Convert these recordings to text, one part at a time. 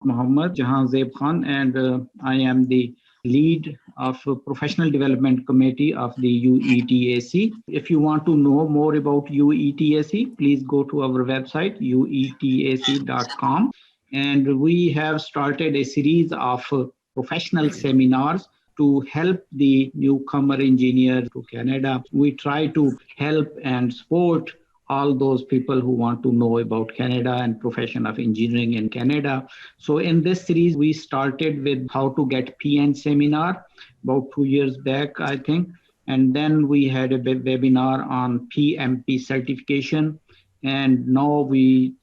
Mohammad Jahan Zeb Khan, and I am the lead of Professional Development Committee of the UETAC. If you want to know more about UETAC, please go to our website, uetac.com. And we have started a series of professional seminars to help the newcomer engineer to Canada. We try to help and support all those people who want to know about Canada and profession of engineering in Canada. So in this series, we started with how to get PN seminar about 2 years back, I think. And then we had a webinar on PMP certification. And now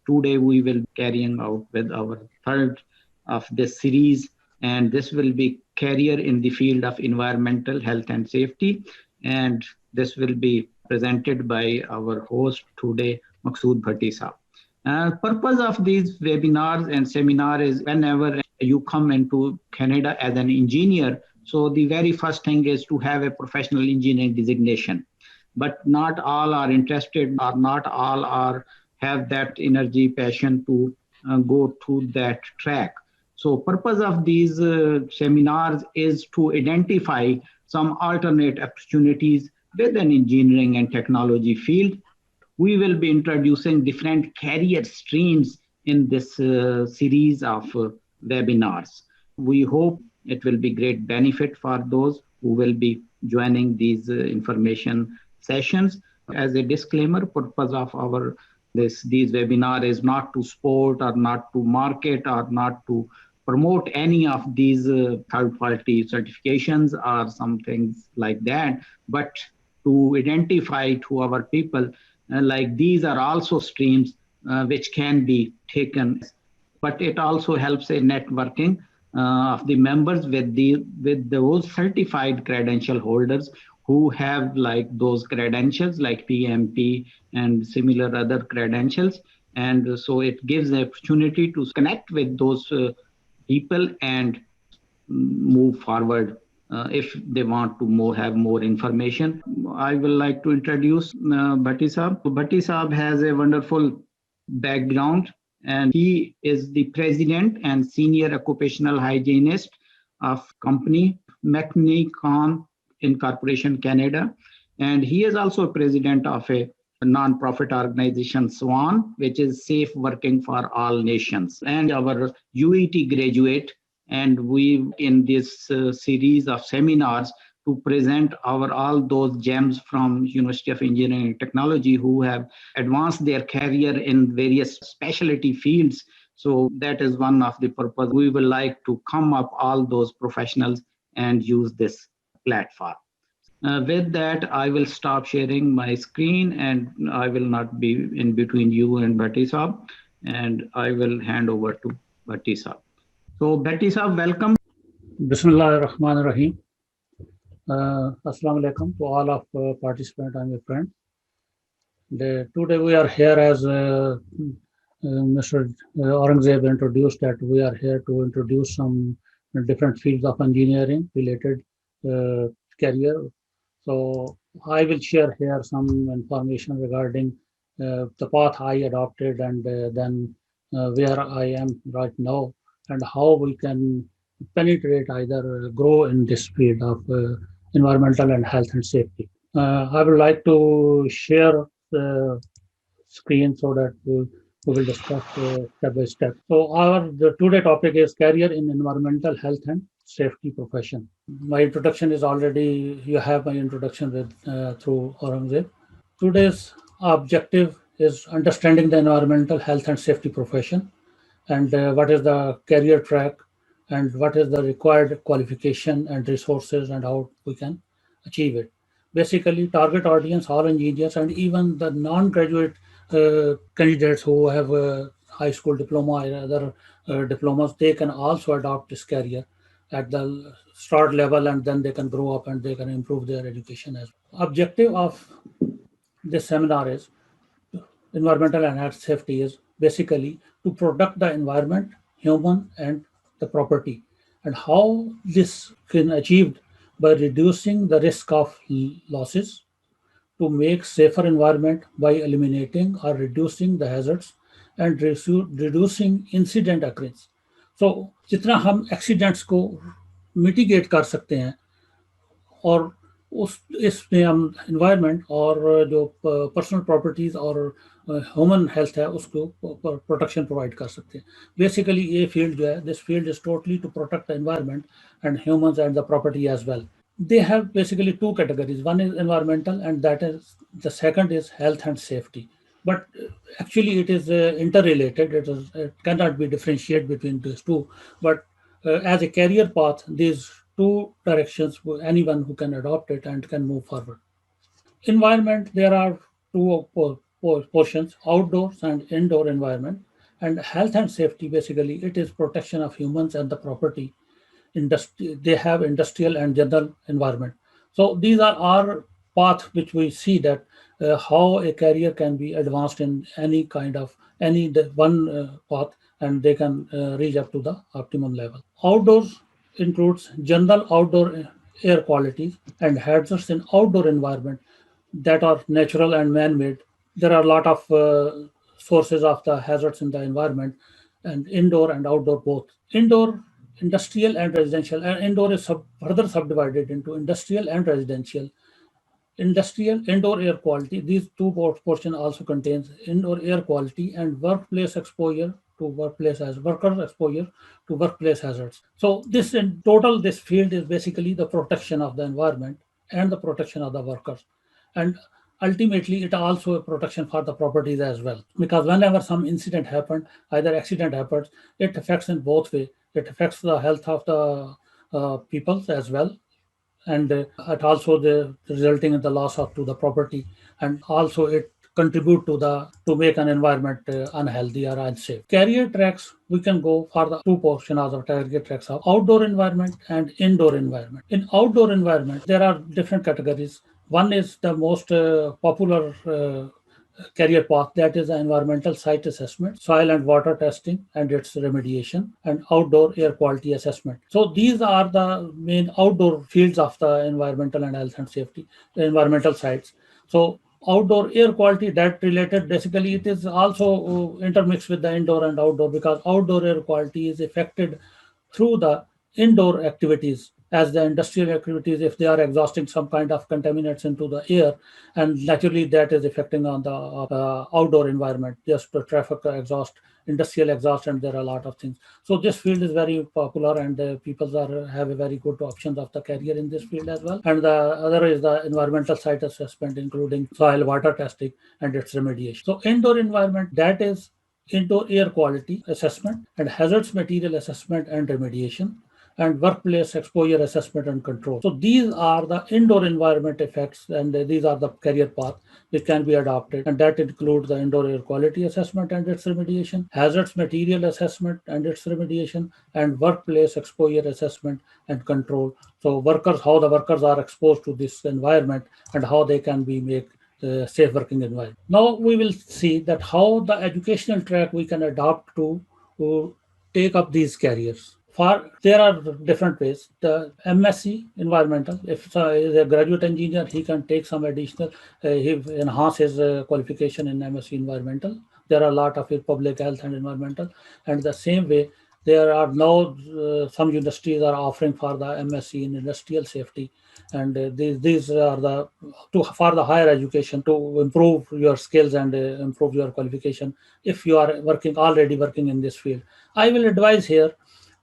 today we will be carrying out with our third of this series. And this will be career in the field of environmental health and safety. And this will be presented by our host today, Maqsood Bhatti Saab. Purpose of these webinars and seminar is whenever you come into Canada as an engineer, so the very first thing is to have a professional engineering designation. But not all are interested, or not all have that energy, passion to go through that track. So purpose of these seminars is to identify some alternate opportunities with an engineering and technology field. We will be introducing different career streams in this series of webinars. We hope it will be great benefit for those who will be joining these information sessions. As a disclaimer, purpose of these webinar is not to support or not to market or not to promote any of these third-party certifications or some things like that, but to identify to our people like these are also streams which can be taken, but it also helps a networking of the members with those certified credential holders who have like those credentials like PMP and similar other credentials. And so it gives the opportunity to connect with those people and move forward if they want to have more information. I will like to introduce Bhatti Saab. Bhatti Saab has a wonderful background, and he is the president and senior occupational hygienist of company McNeacon Incorporation Canada, and he is also president of a non-profit organization SWAN, which is Safe Working for All Nations, and our UET graduate. And we in this series of seminars to present all those gems from University of Engineering and Technology who have advanced their career in various specialty fields. So that is one of the purpose. We would like to come up all those professionals and use this platform. With that, I will stop sharing my screen and I will not be in between you and Bhatti Saab, and I will hand over to Bhatti Saab. So, Bhatti Saab, welcome. Bismillah ar-Rahman ar-Rahim. Assalamu alaikum to all of participants and your friends. Today we are here as Mr. Aurangzeb introduced that we are here to introduce some different fields of engineering related career. So I will share here some information regarding the path I adopted and then where I am right now and how we can penetrate either grow in this field of environmental and health and safety. I would like to share the screen so that we will discuss step by step. So the today topic is career in environmental health and safety profession. My introduction is already, you have my introduction with through Aurangzeb. Today's objective is understanding the environmental health and safety profession and what is the career track and what is the required qualification and resources and how we can achieve it. Basically, target audience, all engineers and even the non-graduate candidates who have a high school diploma or other diplomas, they can also adopt this career at the start level and then they can grow up and they can improve their education as well. Objective of this seminar is environmental and health safety is basically to protect the environment, human and the property, and how this can achieved by reducing the risk of losses, to make safer environment by eliminating or reducing the hazards and reducing incident occurrence. So जितना हम accidents को mitigate कर सकते हैं, और उस इसमें हम इन्वायरमेंट और जो पर्सनल प्रॉपर्टीज और ह्यूमन हेल्थ है उसको प्रोटेक्शन प्रोवाइड कर सकते हैं. बेसिकली ये फील्ड जो है, this field is totally to protect the environment and humans and the property as well. They have basically two categories. One is environmental, and that is the second is health and safety. But actually, it is interrelated. It cannot be differentiated between these two. But as a career path, these two directions, anyone who can adopt it and can move forward. Environment, there are two portions: outdoors and indoor environment. And health and safety, basically, it is protection of humans and the property. They have industrial and general environment. So these are our path which we see that how a career can be advanced in any kind of any one path, and they can reach up to the optimum level. Outdoors includes general outdoor air qualities and hazards in outdoor environment that are natural and man-made. There are a lot of sources of the hazards in the environment, and indoor and outdoor both. Indoor, industrial and residential. And indoor is further subdivided into industrial and residential. Industrial, indoor air quality. These two portion also contains indoor air quality and workplace exposure to workplace as worker exposure to workplace hazards. So this in total, this field is basically the protection of the environment and the protection of the workers. And ultimately, it also a protection for the properties as well. Because whenever some incident happened, either accident happens, it affects in both way. It affects the health of the people as well, and it also the resulting in the loss of to the property, and also it contribute to make an environment unhealthy or unsafe. Career tracks, we can go for the two portions of the career tracks of outdoor environment and indoor environment. In outdoor environment, there are different categories. One is the most popular career path, that is the environmental site assessment, soil and water testing and its remediation, and outdoor air quality assessment. So these are the main outdoor fields of the environmental and health and safety, the environmental sites. So outdoor air quality, that related, basically it is also intermixed with the indoor and outdoor, because outdoor air quality is affected through the indoor activities, as the industrial activities, if they are exhausting some kind of contaminants into the air, and naturally that is affecting on the outdoor environment, just the traffic exhaust, industrial exhaust, and there are a lot of things. So this field is very popular, and people have a very good options of the career in this field as well. And the other is the environmental site assessment, including soil water testing and its remediation. So indoor environment, that is indoor air quality assessment and hazards material assessment and remediation, and workplace exposure assessment and control. So these are the indoor environment effects, and these are the career path which can be adopted, and that includes the indoor air quality assessment and its remediation, hazards material assessment and its remediation, and workplace exposure assessment and control. So workers, how the workers are exposed to this environment and how they can be made safe working environment. Now we will see that how the educational track we can adopt to take up these careers. There are different ways. The MSc environmental, if is a graduate engineer, he can take some additional, he enhance his qualification in MSc environmental. There are a lot of it, public health and environmental. And the same way, there are now some universities are offering for the MSc in industrial safety, and these are the for the higher education to improve your skills and improve your qualification. If you are already working in this field, I will advise here.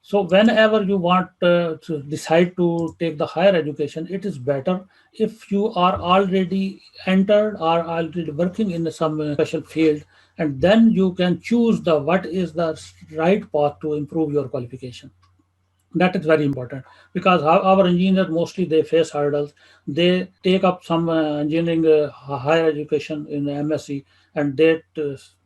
So whenever you want to decide to take the higher education, it is better if you are already entered or already working in some special field, and then you can choose what is the right path to improve your qualification. That is very important, because our engineers mostly they face hurdles. They take up some engineering higher education in MSc, and they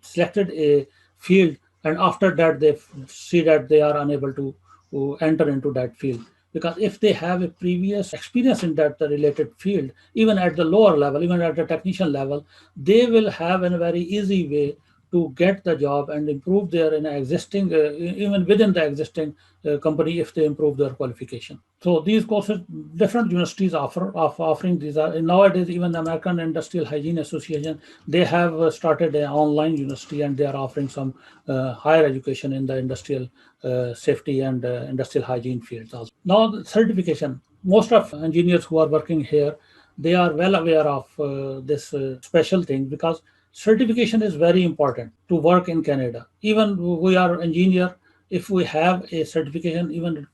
selected a field, and after that they see that they are unable to enter into that field, because if they have a previous experience in that related field, even at the lower level, even at the technician level, they will have a very easy way to get the job and improve their in existing, even within the existing company if they improve their qualification. So these courses, different universities offering these. Nowadays, even the American Industrial Hygiene Association, they have started an online university and they are offering some higher education in the industrial safety and industrial hygiene fields also. Now, the certification. Most of engineers who are working here, they are well aware of this special thing because certification is very important to work in Canada. Even we are engineer, if we have a certification, even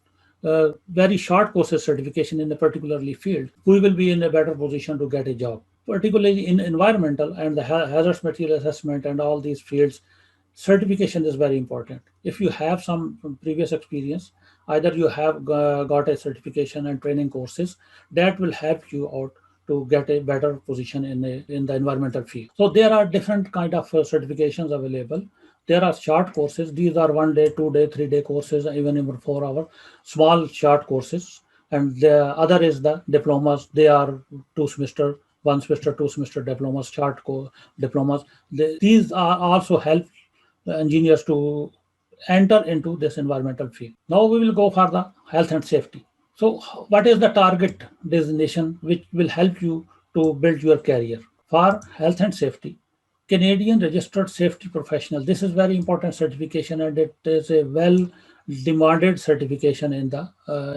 very short courses certification in a particularly field, we will be in a better position to get a job. Particularly in environmental and the hazardous material assessment and all these fields, certification is very important. If you have some previous experience, either you have got a certification and training courses, that will help you out to get a better position in the environmental field. So there are different kind of certifications available. There are short courses. These are 1 day, 2 day, 3 day courses, even over 4 hour, small short courses. And the other is the diplomas. They are 2 semester, 1 semester, 2 semester diplomas, diplomas. These are also help engineers to enter into this environmental field. Now we will go for the health and safety. So what is the target designation which will help you to build your career? For health and safety, Canadian Registered Safety Professional. This is very important certification and it is a well demanded certification in the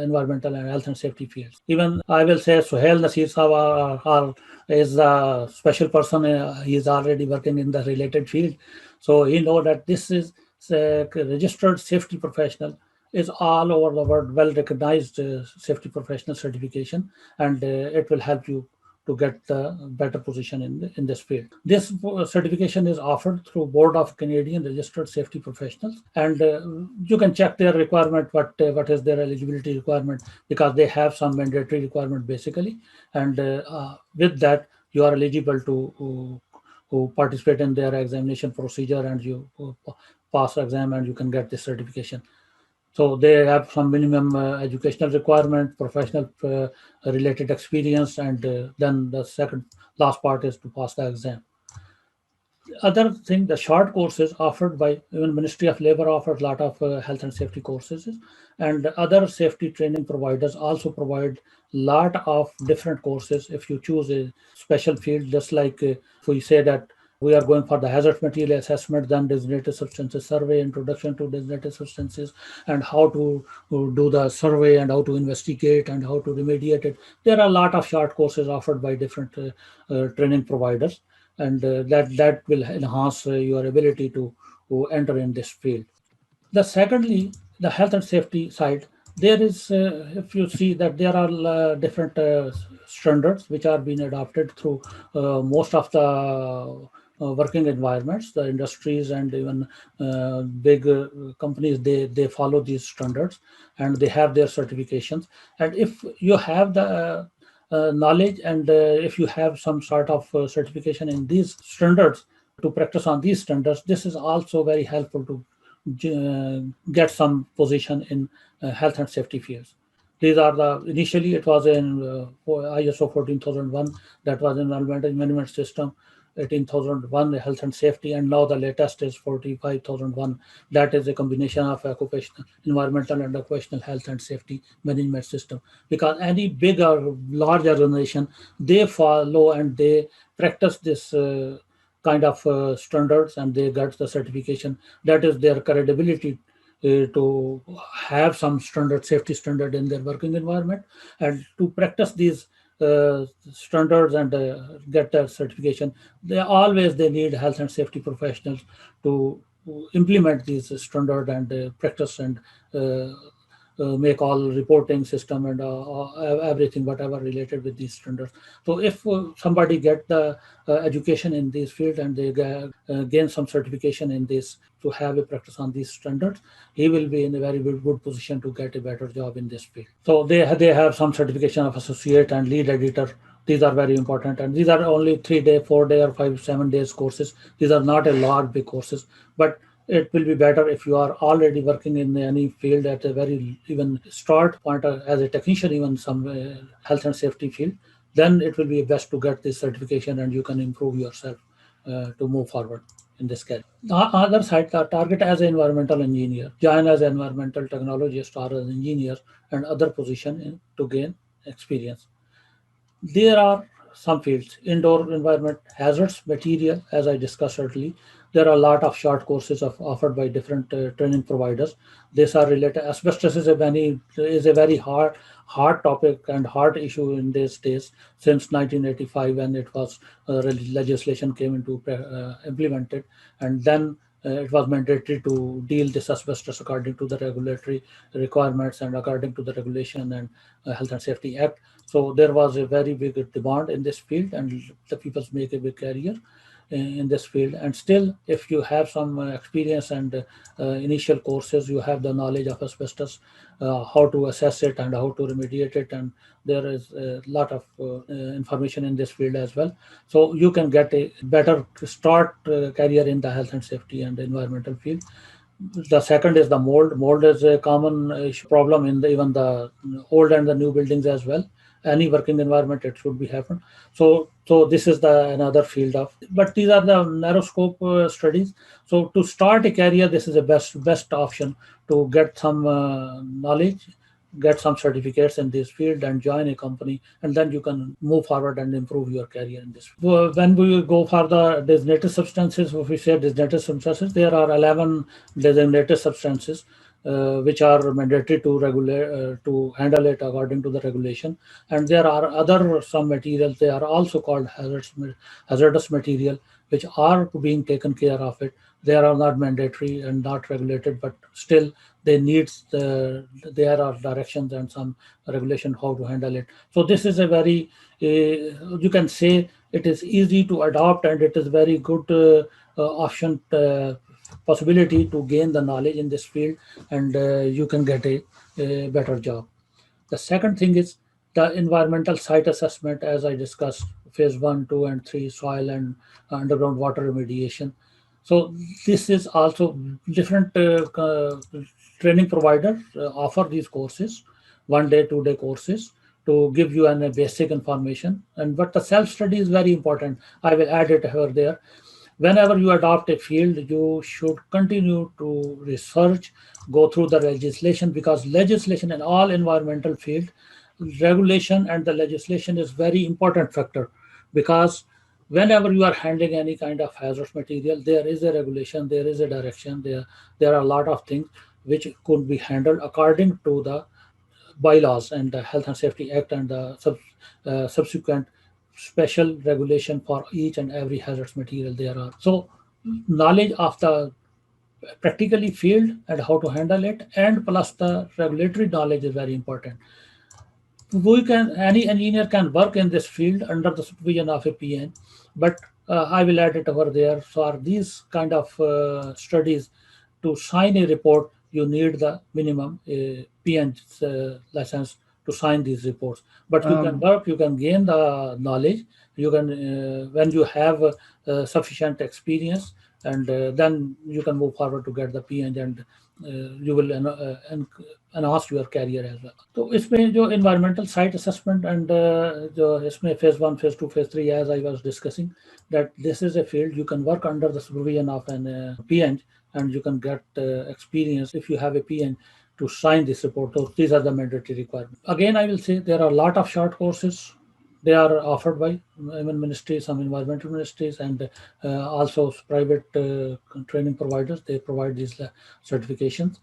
environmental and health and safety fields. Even I will say Suhail Nasir Sahab is a special person. He is already working in the related field. So he know that this is registered safety professional is all over the world well recognized safety professional certification, and it will help you to get the better position in this field. This certification is offered through Board of Canadian Registered Safety Professionals, and you can check their requirement, what is their eligibility requirement, because they have some mandatory requirement basically, and with that you are eligible to who participate in their examination procedure, and you pass the exam and you can get this certification. So they have some minimum educational requirement, professional related experience, and then the last part is to pass the exam. Other thing, the short courses offered by even Ministry of Labor offers a lot of health and safety courses, and other safety training providers also provide lot of different courses. If you choose a special field, just like if we say that we are going for the hazard material assessment, then designated substances survey, introduction to designated substances, and how to do the survey and how to investigate and how to remediate it. There are a lot of short courses offered by different training providers, and that will enhance your ability to enter in this field. Secondly, the health and safety side, there is, if you see that there are different standards which are being adopted through most of the working environments, the industries and even big companies, they follow these standards and they have their certifications. And if you have the knowledge and if you have some sort of certification in these standards to practice on these standards, this is also very helpful to get some position in health and safety fields. These are initially it was in ISO 14001, that was environmental management system, 18,001 health and safety, and now the latest is 45,001. That is a combination of occupational, environmental and occupational health and safety management system. Because any big or large organization, they follow and they practice this kind of standards and they get the certification. That is their credibility to have some standard, safety standard in their working environment, and to practice these standards and get that certification. They need health and safety professionals to implement these standard and practice and make all reporting system and everything whatever related with these standards. So if somebody get the education in this field and they gain some certification in this to have a practice on these standards, he will be in a very good position to get a better job in this field. So they have some certification of associate and lead editor. These are very important, and these are only 3 day, 4 day, or 5, 7 days courses. These are not a large big courses, but it will be better if you are already working in any field at a very even start point as a technician, even some health and safety field. Then it will be best to get this certification and you can improve yourself to move forward. in this career. The other side, the target as an environmental engineer, join as an environmental technologist or as engineer and other position to gain experience. There are some fields, indoor environment, hazards, material, as I discussed earlier. There are a lot of short courses offered by different training providers. These are related. Asbestos is a very hard topic and hard issue in these days since 1985 when it was legislation came into implemented, and then it was mandatory to deal this asbestos according to the regulatory requirements and according to the regulation and Health and Safety Act. So there was a very big demand in this field, and the people make a big career in this field. And still, if you have some experience and initial courses, you have the knowledge of asbestos, how to assess it and how to remediate it, and there is a lot of information in this field as well. So you can get a better start career in the health and safety and environmental field. The second is the mold. Mold is a common problem in even the old and the new buildings as well. Any working environment, it should be happen. So this is another field of. But these are the narrow scope studies. So to start a career, this is the best option to get some knowledge, get some certificates in this field, and join a company, and then you can move forward and improve your career in this. When we go for the designated substances, if we say designated substances, there are 11 designated substances which are mandatory to regulate to handle it according to the regulation, and there are other some materials. They are also called hazardous material, which are being taken care of it. They are not mandatory and not regulated, but still they need there are directions and some regulation how to handle it. So this is a very you can say it is easy to adopt, and it is very good option possibility to gain the knowledge in this field, and you can get a better job. The second thing is the environmental site assessment, as I discussed, phase 1, 2, and 3, soil and underground water remediation. So this is also different training providers offer these courses, 1 day, 2 day courses to give you a basic information. But the self-study is very important. I will add it over there. Whenever you adopt a field, you should continue to research, go through the legislation, because legislation in all environmental field, regulation and the legislation is very important factor, because whenever you are handling any kind of hazardous material, there is a regulation, there is a direction, there are a lot of things which could be handled according to the bylaws and the Health and Safety Act and the subsequent special regulation for each and every hazardous material there are. So knowledge of the practically field and how to handle it, and plus the regulatory knowledge is very important. Any engineer can work in this field under the supervision of a PN, but I will add it over there. So are these kind of studies, to sign a report, you need the minimum PN license to sign these reports. But you can work, you can gain the knowledge, you can when you have sufficient experience, and then you can move forward to get the PN, and you will enhance your career as well. तो इसमें जो environmental site assessment and जो इसमें phase 1, phase 2, phase 3, as I was discussing, that this is a field you can work under the supervision of an PN, and you can get experience if you have a PN to sign this report. So these are the mandatory requirements. Again, I will say there are a lot of short courses. They are offered by ministries, some environmental ministries, and also private training providers. They provide these certifications.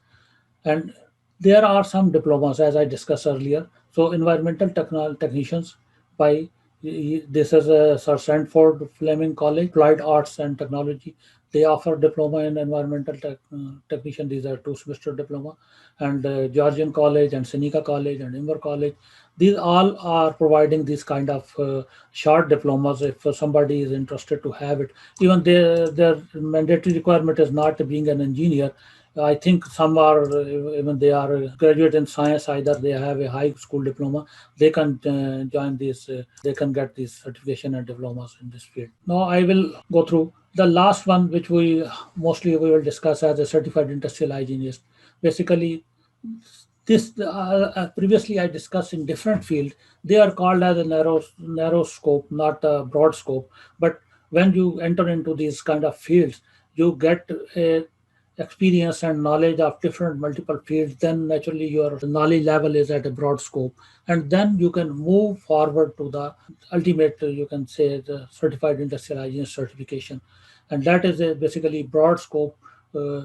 And there are some diplomas, as I discussed earlier. So environmental technicians by this is Sir Sandford Fleming College, Applied Arts and Technology. They offer diploma in environmental technician. These are 2-semester diploma. And Georgian College and Seneca College and Imber College. These all are providing these kind of short diplomas if somebody is interested to have it. Even their mandatory requirement is not being an engineer. I think some are, even they are graduate in science, either they have a high school diploma, they can join this, they can get this certification and diplomas in this field. Now I will go through the last one, which we will discuss as a certified industrial hygienist. Basically, this previously I discussed in different field. They are called as a narrow scope, not a broad scope. But when you enter into these kind of fields, you get a experience and knowledge of different multiple fields, then naturally your knowledge level is at a broad scope. And then you can move forward to the ultimate, you can say, the certified industrial hygienist certification. And that is a basically broad scope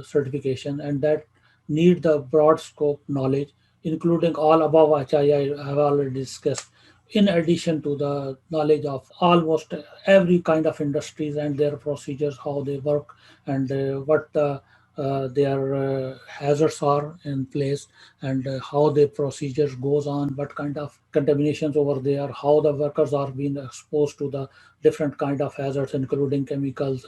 certification, and that need the broad scope knowledge, including all above which I have already discussed, in addition to the knowledge of almost every kind of industries and their procedures, how they work, and what their hazards are in place, and how the procedures goes on, what kind of contaminations over there, how the workers are being exposed to the different kind of hazards, including chemicals,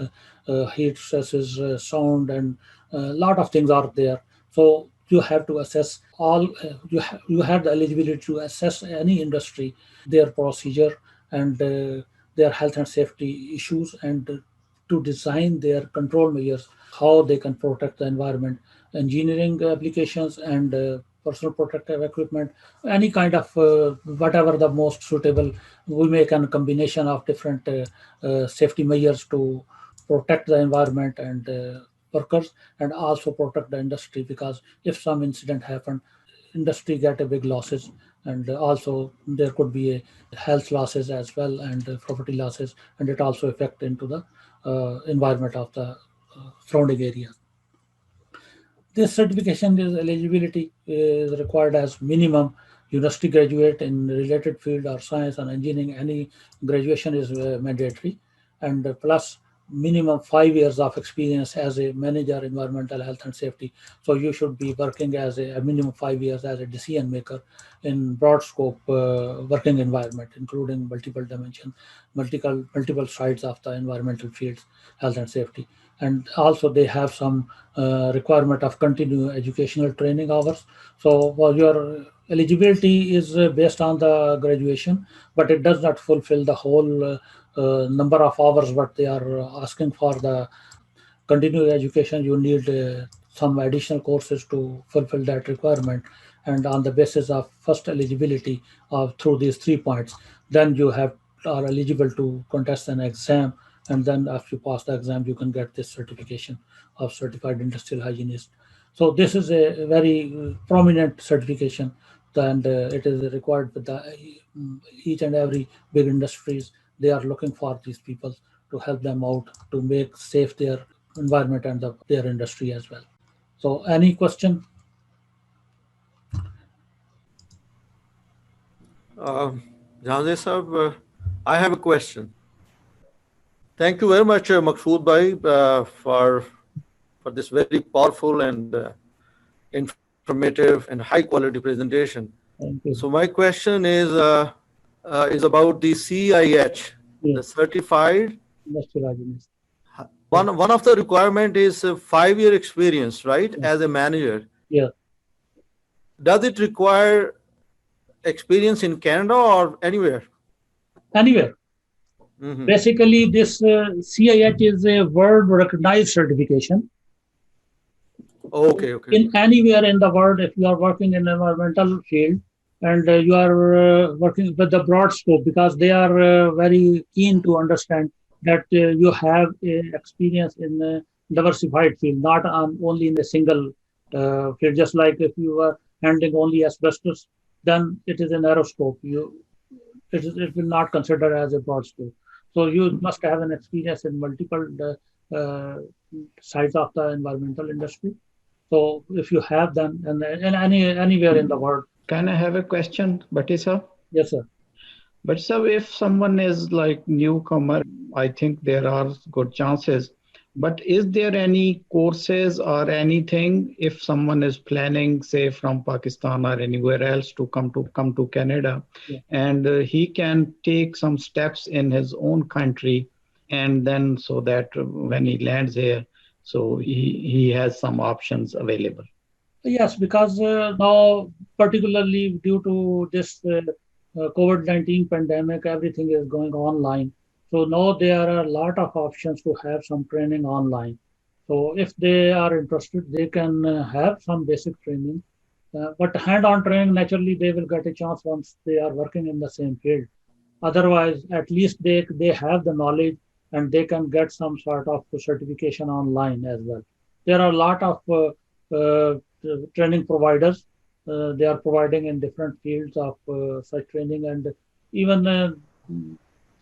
heat stresses, sound, and a lot of things are there. So you have to assess all, you have the eligibility to assess any industry, their procedure, and their health and safety issues, and to design their control measures, how they can protect the environment, engineering applications, and personal protective equipment, any kind of whatever the most suitable. We make a combination of different safety measures to protect the environment and workers, and also protect the industry, because if some incident happen, industry get a big losses, and also there could be a health losses as well, and property losses, and it also affect into the environment of the surrounding areas. This certification is eligibility is required as minimum university graduate in related field or science and engineering. Any graduation is mandatory, and plus minimum 5 years of experience as a manager environmental health and safety. So you should be working as a minimum 5 years as a decision maker in broad scope working environment, including multiple dimensions, multiple sides of the environmental fields, health and safety. And also they have some requirement of continuing educational training hours. So your eligibility is based on the graduation, but it does not fulfill the whole number of hours what they are asking for the continuing education. You need some additional courses to fulfill that requirement. And on the basis of first eligibility of through these 3 points, then you have are eligible to contest an exam, and then after you pass the exam, you can get this certification of certified industrial hygienist. So this is a very prominent certification, and it is required with the each and every big industries. They are looking for these people to help them out to make safe their environment and their industry as well. So any question? Janze Sahab, I have a question. Thank you very much, Maqsood Bhai, for this very powerful and informative and high quality presentation. Thank you. So my question is about the CIH, the Yes. certified. Industrial hygienist. One of the requirement is a 5-year experience, right, as a manager. Yeah. Does it require experience in Canada or anywhere? Anywhere. Mhm. Basically, this CIH is a world recognized certification. Okay. In anywhere in the world, if you are working in environmental field, and you are working with the broad scope, because they are very keen to understand that you have experience in a diversified field, not only in a single field. Just like if you are handling only asbestos, then it is a narrow scope. It will not consider as a broad scope. So you must have an experience in multiple sides of the environmental industry. So if you have them, and anywhere in the world. Can I have a question, Batisa? Yes, sir. But so if someone is like newcomer, I think there are good chances. But is there any courses or anything if someone is planning, say, from Pakistan or anywhere else to come to Canada, Yeah. and he can take some steps in his own country, and then so that when he lands here, so he has some options available. Yes, because now, particularly due to this COVID-19 pandemic, everything is going online. So now there are a lot of options to have some training online. So if they are interested, they can have some basic training. But hand-on training, naturally, they will get a chance once they are working in the same field. Otherwise, at least they have the knowledge and they can get some sort of certification online as well. There are a lot of training providers. They are providing in different fields of such training, and even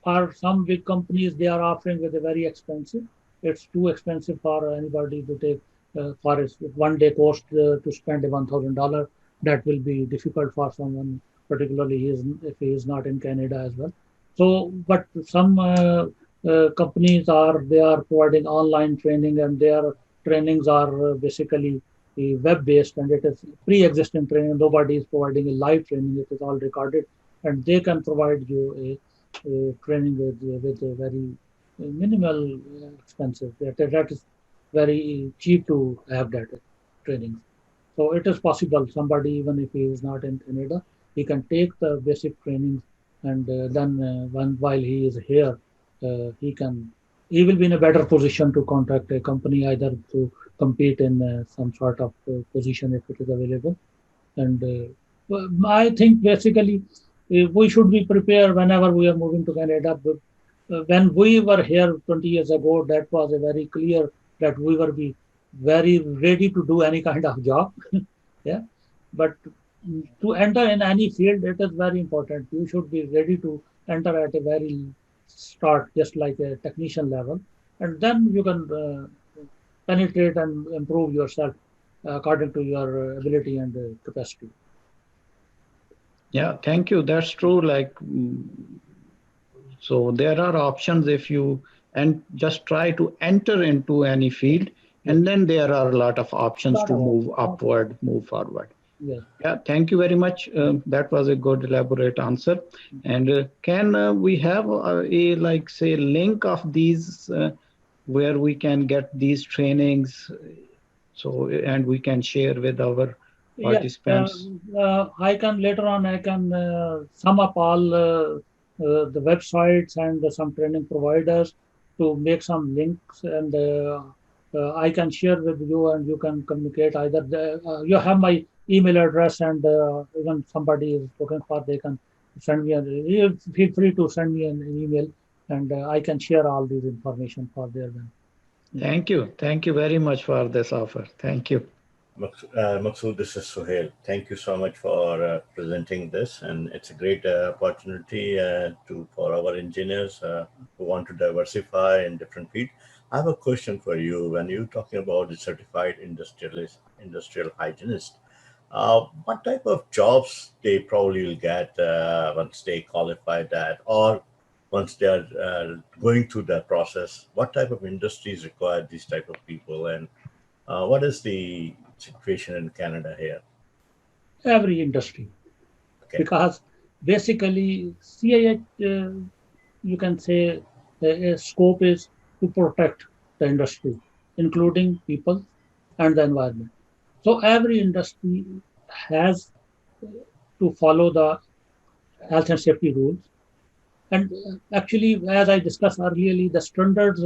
for some big companies, they are offering with a very expensive. It's too expensive for anybody to take for a one-day course to spend $1,000. That will be difficult for someone, particularly if he is not in Canada as well. So, but some companies they are providing online training, and their trainings are basically web-based, and it is pre-existing training. Nobody is providing a live training; it is all recorded, and they can provide you a training with a very minimal expenses. That is very cheap to have that training. So it is possible. Somebody, even if he is not in Canada, he can take the basic trainings, and then while he is here, he will be in a better position to contact a company, either to compete in some sort of position if it is available. And I think basically we should be prepared whenever we are moving to Canada. But when we were here 20 years ago, that was a very clear that we were be very ready to do any kind of job. Yeah, but to enter in any field, it is very important. You should be ready to enter at a very start, just like a technician level, and then you can penetrate and improve yourself according to your ability and capacity. Yeah, thank you. That's true. Like, so there are options if you and just try to enter into any field, and then there are a lot of options to move upward, move forward. Yes. Yeah, thank you very much. That was a good elaborate answer. And can we have a like say link of these where we can get these trainings, so and we can share with our participants? I can later on. I can sum up all the websites and some training providers to make some links, and I can share with you, and you can communicate. Either you have my email address, and even somebody is looking for, they can send me. You feel free to send me an email, and I can share all this information for their then. Thank you. Thank you very much for this offer. Thank you. Maksud, this is Suhail. Thank you so much for presenting this, and it's a great opportunity for our engineers who want to diversify in different fields. I have a question for you. When you're talking about the certified industrial hygienist, what type of jobs they probably will get once they qualify that, or once they are going through that process? What type of industries require these type of people, and what is the situation in Canada here? Every industry, because basically CIH, you can say a scope is to protect the industry, including people and the environment. So every industry has to follow the health and safety rules. And actually, as I discussed earlier, the standards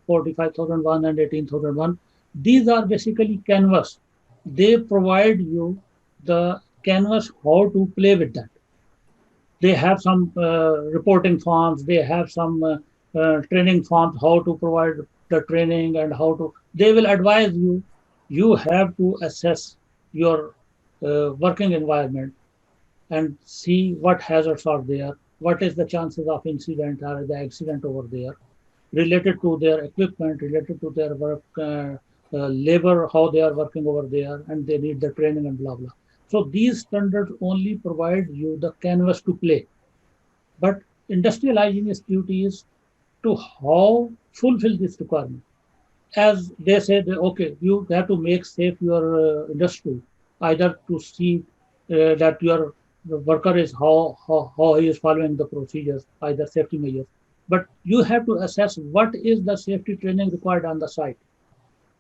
45,001 and 18,001, these are basically canvas. They provide you the canvas how to play with that. They have some reporting forms, they have some training forms, how to provide the training and how to, they will advise you. You have to assess your working environment and see what hazards are there, what is the chances of incident or the accident over there, related to their equipment, related to their work, labor, how they are working over there, and they need the training and blah, blah. So these standards only provide you the canvas to play. But industrial hygienist duty is to how fulfill this requirement. As they said, okay, you have to make safe your industry, either to see that your worker is how he is following the procedures, either safety measures. But you have to assess what is the safety training required on the site.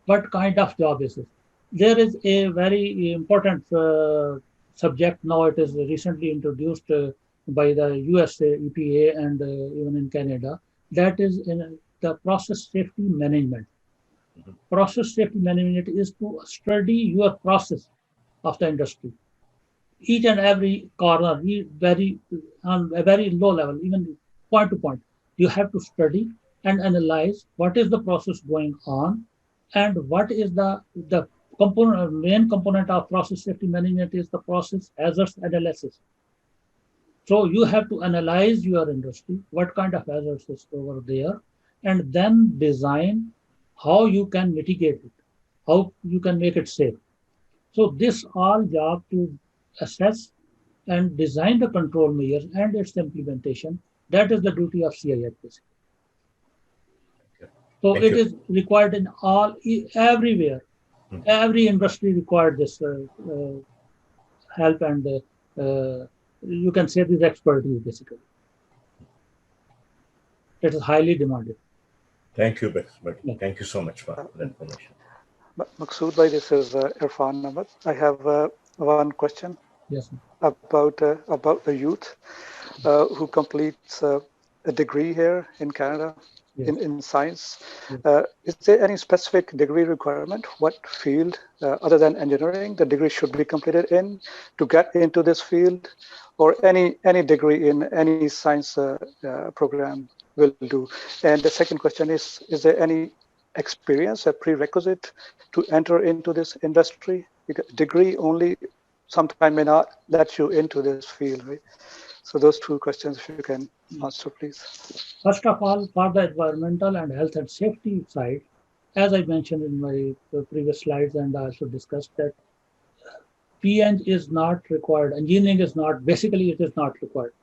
What kind of job is it? There is a very important subject now. It is recently introduced by the US EPA and even in Canada. That is in the process safety management. Process safety management is to study your process of the industry. Each and every corner, on a very low level, even point to point, you have to study and analyze what is the process going on and what is the main component of process safety management is the process hazards analysis. So you have to analyze your industry, what kind of hazards is over there, and then design how you can mitigate it, how you can make it safe. So this all job to assess and design the control measures and its implementation, that is the duty of CIH basically. So Thank it you. is required in everywhere. Every industry required this help and you can say this expertise basically. It is highly demanded. Thank you, Bex. Yeah. Thank you so much for the information. Maqsood bhai, this is Irfan Ahmed. I have one question Yes. about a youth who completes a degree here in Canada Yes. in science. Yes. Is there any specific degree requirement? What field other than engineering the degree should be completed in to get into this field, or any degree in any science program will do? And the second question is there any experience, a prerequisite to enter into this industry? Because degree only sometimes may not let you into this field, right? So those two questions, if you can answer, please. First of all, for the environmental and health and safety side, as I mentioned in my previous slides and I also discussed that PN is not required. Engineering is not, basically it is not required.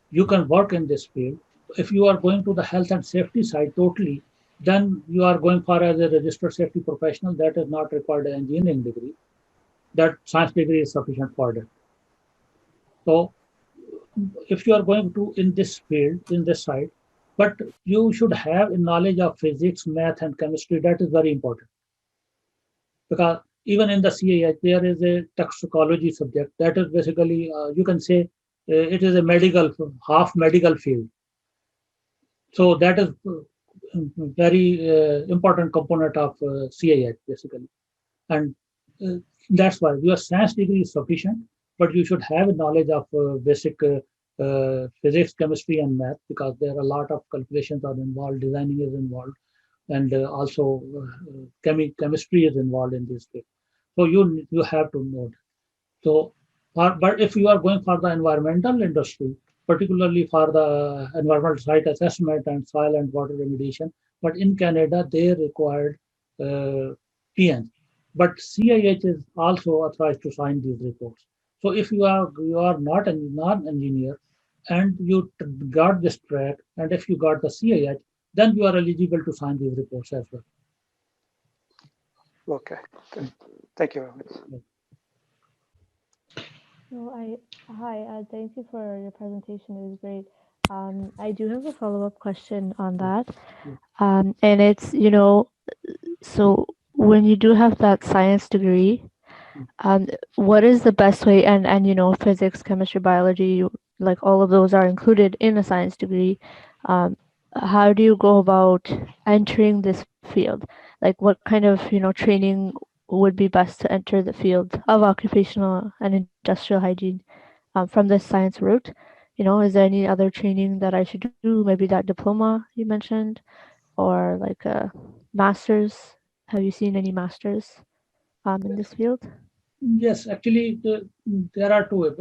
You can work in this field. If you are going to the health and safety side totally, then you are going for as a registered safety professional, that is not required an engineering degree. That science degree is sufficient for that. So if you are going to in this field, in this side, but you should have a knowledge of physics, math, and chemistry. That is very important. Because even in the CIH, there is a toxicology subject. That is basically, you can say, it is a medical, half medical field. So that is very important component of CIH, basically. And that's why your science degree is sufficient, but you should have a knowledge of basic physics, chemistry, and math, because there are a lot of calculations are involved, designing is involved, and also chemistry is involved in this case. So you have to know that. So, but if you are going for the environmental industry, particularly for the environmental site assessment and soil and water remediation, but in Canada they required PN. But CIH is also authorized to sign these reports. So if you are not an engineer and you got this track, and if you got the CIH, then you are eligible to sign these reports as well. Okay. Thank you very much. So hi, thank you for your presentation. It was great. I do have a follow-up question on that. And it's, so when you do have that science degree, what is the best way, and physics, chemistry, biology, like all of those are included in a science degree. How do you go about entering this field? Like what kind of, training would be best to enter the field of occupational and industrial hygiene from this science route? Is there any other training that I should do? Maybe that diploma you mentioned, or like a master's. Have you seen any masters in this field? Yes, actually, there are two.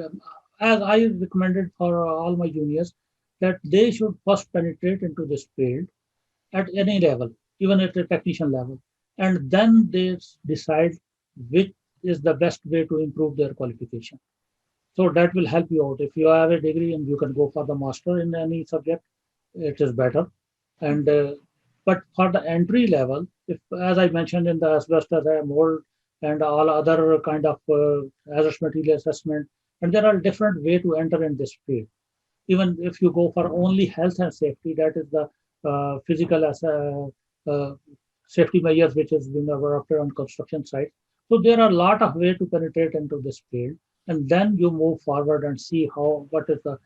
As I recommended for all my juniors, that they should first penetrate into this field at any level, even at the technician level, and then they decide which is the best way to improve their qualification. So that will help you out. If you have a degree and you can go for the master in any subject, it is better. And but for the entry level, if as I mentioned in the asbestos, mold, and all other kind of hazardous material assessment, and there are different way to enter in this field. Even if you go for only health and safety, that is the physical safety measures which is being adopted on construction site. So there are a lot of way to penetrate into this field, and then you move forward and see what is the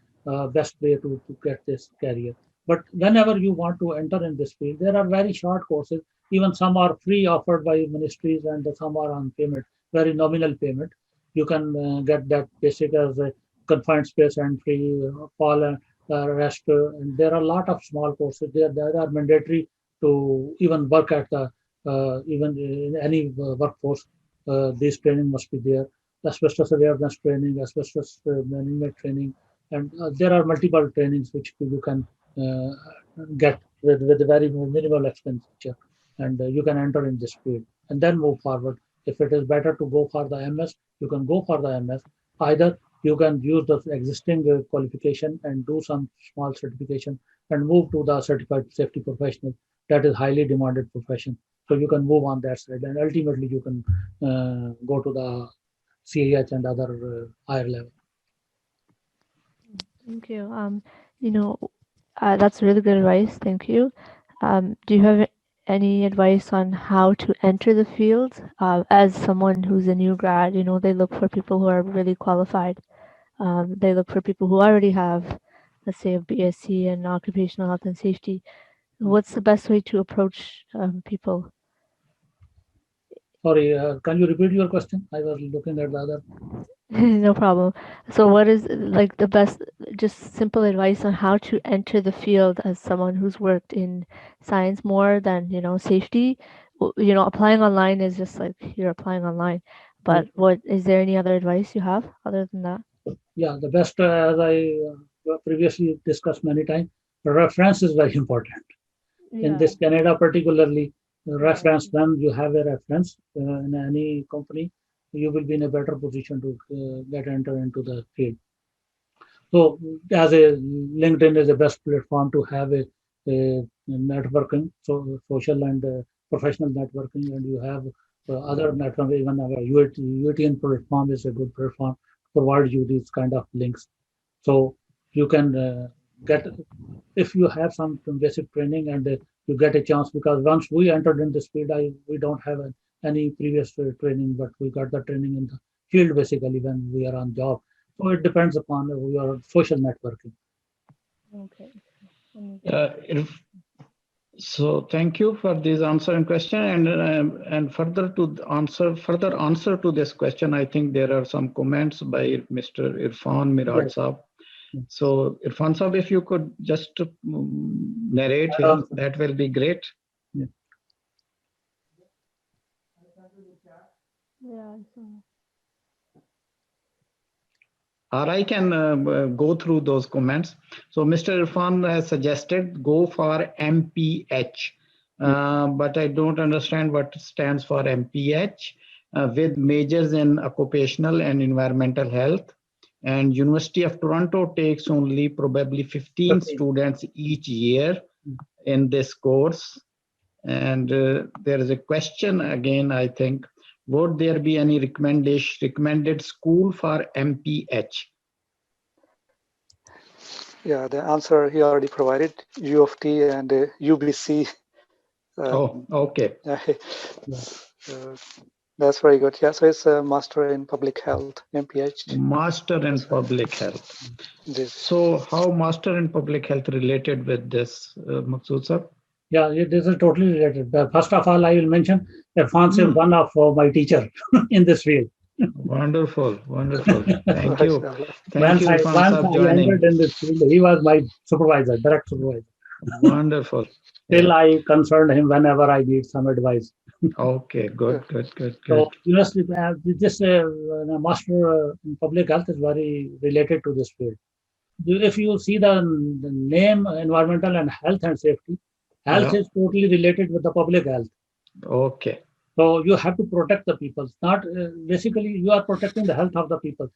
best way to get this career. But whenever you want to enter in this field, there are very short courses. Even some are free offered by ministries, and some are on payment, very nominal payment. You can get that basic as a confined space entry, fall rest, and there are a lot of small courses there that are mandatory to even work at the even in any workforce. This training must be there. Asbestos awareness training, asbestos management training, and there are multiple trainings which you can get with very minimal expenditure, and you can enter in this field and then move forward. If it is better to go for the MS, you can go for the MS. Either you can use the existing qualification and do some small certification and move to the certified safety professional. That is highly demanded profession. So you can move on that side, and ultimately you can go to the CAH and other higher level. Thank you. You know, that's really good advice. Thank you. Do you have any advice on how to enter the field? As someone who's a new grad, you know, they look for people who are really qualified. They look for people who already have, let's say, a BSc in occupational health and safety. What's the best way to approach people? Sorry, can you repeat your question? I was looking at the other. No problem. So what is like the best, just simple advice on how to enter the field as someone who's worked in science more than, you know, safety? You know, applying online is just like you're applying online. But what is there any other advice you have other than that? Yeah, the best, as I previously discussed many times, reference is very important. In this Canada particularly, reference, when you have a reference in any company, you will be in a better position to get enter into the field. So as a LinkedIn is the best platform to have a networking, so social and professional networking, and you have other network, even our UATN platform is a good platform, provide you these kind of links. So you can get, if you have some basic training and you get a chance, because once we entered in this field, we don't have any previous training, but we got the training in the field basically when we are on job. So it depends upon your social networking. Okay. So thank you for this answer and question, and further answer to this question, I think there are some comments by Mr. Irfan Mirad Yes. Saab. So Irfan Saab, if you could just narrate here, that will be great. Yeah. Or I can go through those comments. So Mr. Irfan has suggested go for MPH, but I don't understand what stands for MPH, with majors in occupational and environmental health. And University of Toronto takes only probably 15 students each year in this course. And there is a question again, I think, would there be any recommended school for MPH? Yeah, the answer he already provided, U of T and UBC. Oh, okay. That's very good. Yeah, so it's a Master in Public Health, MPH. Master in Public Health. So how Master in Public Health related with this, Maqsood sir? Yeah, this is totally related. First of all, I will mention Irfan is one of my teacher in this field. Wonderful, wonderful. Thank you. Thank you, Irfan sir, joining. Entered in this field, he was my supervisor, direct supervisor. Wonderful. Still, I concerned him whenever I need some advice. Okay, good. So, university, this Master in Public Health is very related to this field. If you see the name, environmental and health and safety, health is totally related with the public health. Okay. So you have to protect the people. Not basically you are protecting the health of the people.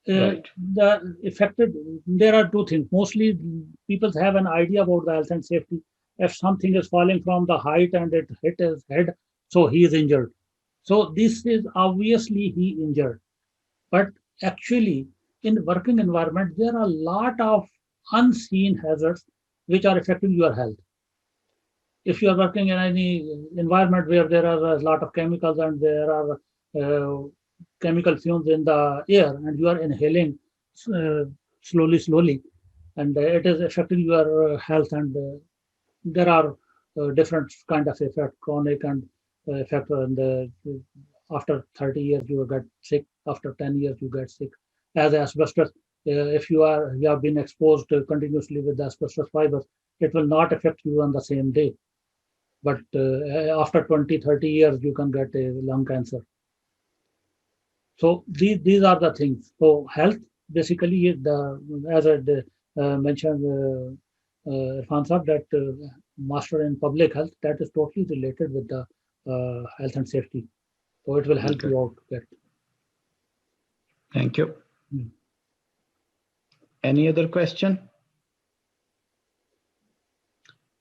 Right. The affected. There are two things. Mostly people have an idea about the health and safety. If something is falling from the height and it hit his head, so he is injured. So this is obviously he injured. But actually, in the working environment, there are a lot of unseen hazards which are affecting your health. If you are working in any environment where there are a lot of chemicals and there are chemical fumes in the air and you are inhaling slowly, and it is affecting your health, and there are different kind of effect, chronic and effect, and after 30 years you get sick, after 10 years you get sick. As asbestos, if you have been exposed continuously with asbestos fibers, it will not affect you on the same day. But after 20, 30 years, you can get a lung cancer. So these are the things. So health, basically, as I mentioned, Irfan Saab, that master in public health, that is totally related with the health and safety. So it will help Okay. you out. Thank you. Hmm. Any other question?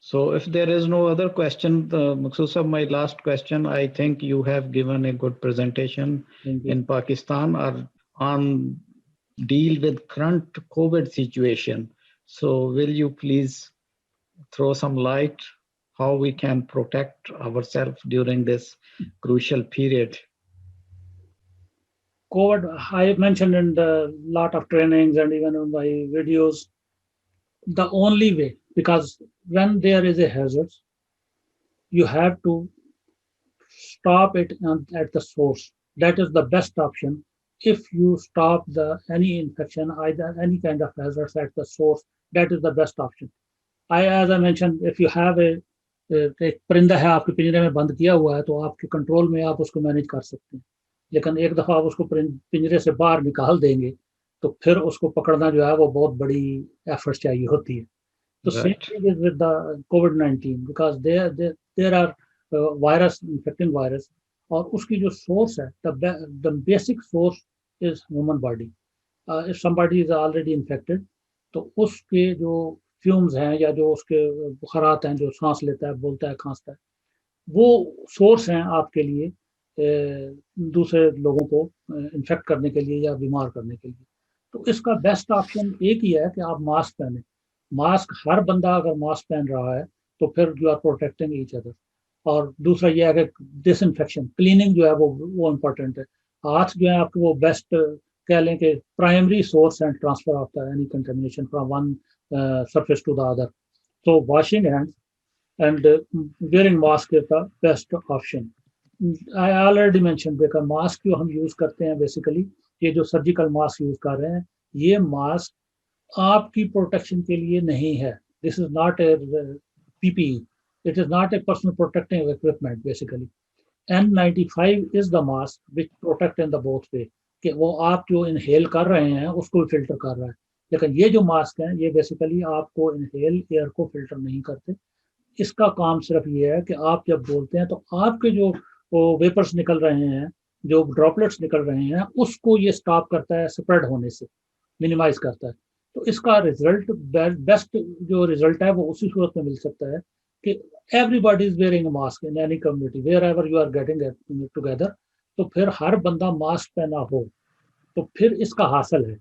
So if there is no other question, Maqsood Sahab, my last question, I think you have given a good presentation Thank you. in Pakistan or on deal with current COVID situation. So will you please throw some light how we can protect ourselves during this crucial period? COVID, I mentioned in the lot of trainings and even in my videos, the only way, because when there is a hazard, you have to stop it at the source. That is the best option. If you stop any infection, either any kind of hazards at the source, that is the best option. As I mentioned, if you have एक परिंदा है आपके पिंजरे में बंद किया हुआ है तो आपके कंट्रोल में आप उसको मैनेज कर सकते हैं, लेकिन एक दफा आप उसको पिंजरे से बाहर निकाल देंगे तो फिर उसको पकड़ना जो है वो बहुत बड़ी एफर्ट चाहिए होती है. तो same Right. thing is with the COVID-19 because there are virus, infecting virus, और उसकी जो source है, the basic source is human body. If somebody is already infected, तो उसके जो fumes हैं या जो उसके बुखारात हैं, जो सांस लेता है, बोलता है, खांसता है, वो source हैं आपके लिए दूसरे लोगों को इन्फेक्ट करने के लिए या बीमार करने के लिए. तो इसका बेस्ट ऑप्शन एक ही है कि आप मास्क पहने. मास्क हर बंदा अगर मास्क पहन रहा है तो फिर you are protecting each other. और दूसरा ये है कि डिसइंफेक्शन, क्लीनिंग जो है वो इम्पोर्टेंट है. हाथ जो है आपके वो बेस्ट कह लें कि primary source and transfer of the any contamination from one surface to the other. So washing hands and wearing mask is the best option. I already mentioned because mask जो हम यूज करते हैं basically, ये जो surgical mask use कर रहे हैं, ये मास्क आपकी प्रोटेक्शन के लिए नहीं है. This is not a PPE. It is not a personal protective equipment basically. N95 is the mask which protect in the both way. कि वो आप जो इनहेल कर रहे हैं उसको भी फिल्टर कर रहा है, लेकिन ये जो मास्क हैं ये बेसिकली आपको इनहेल एयर को फिल्टर नहीं करते. इसका काम सिर्फ ये है कि आप जब बोलते हैं तो आपके जो वेपर्स निकल रहे हैं, जो ड्रॉपलेट्स निकल रहे हैं, उसको ये स्टॉप करता है स्प्रेड होने से, मिनिमाइज करता है. तो इसका रिजल्ट, बेस्ट जो रिजल्ट है वो उसी सूरत में मिल सकता है कि everybody is wearing mask in any community wherever you are getting together. तो फिर हर बंदा मास्क पहना हो तो फिर इसका हासिल है.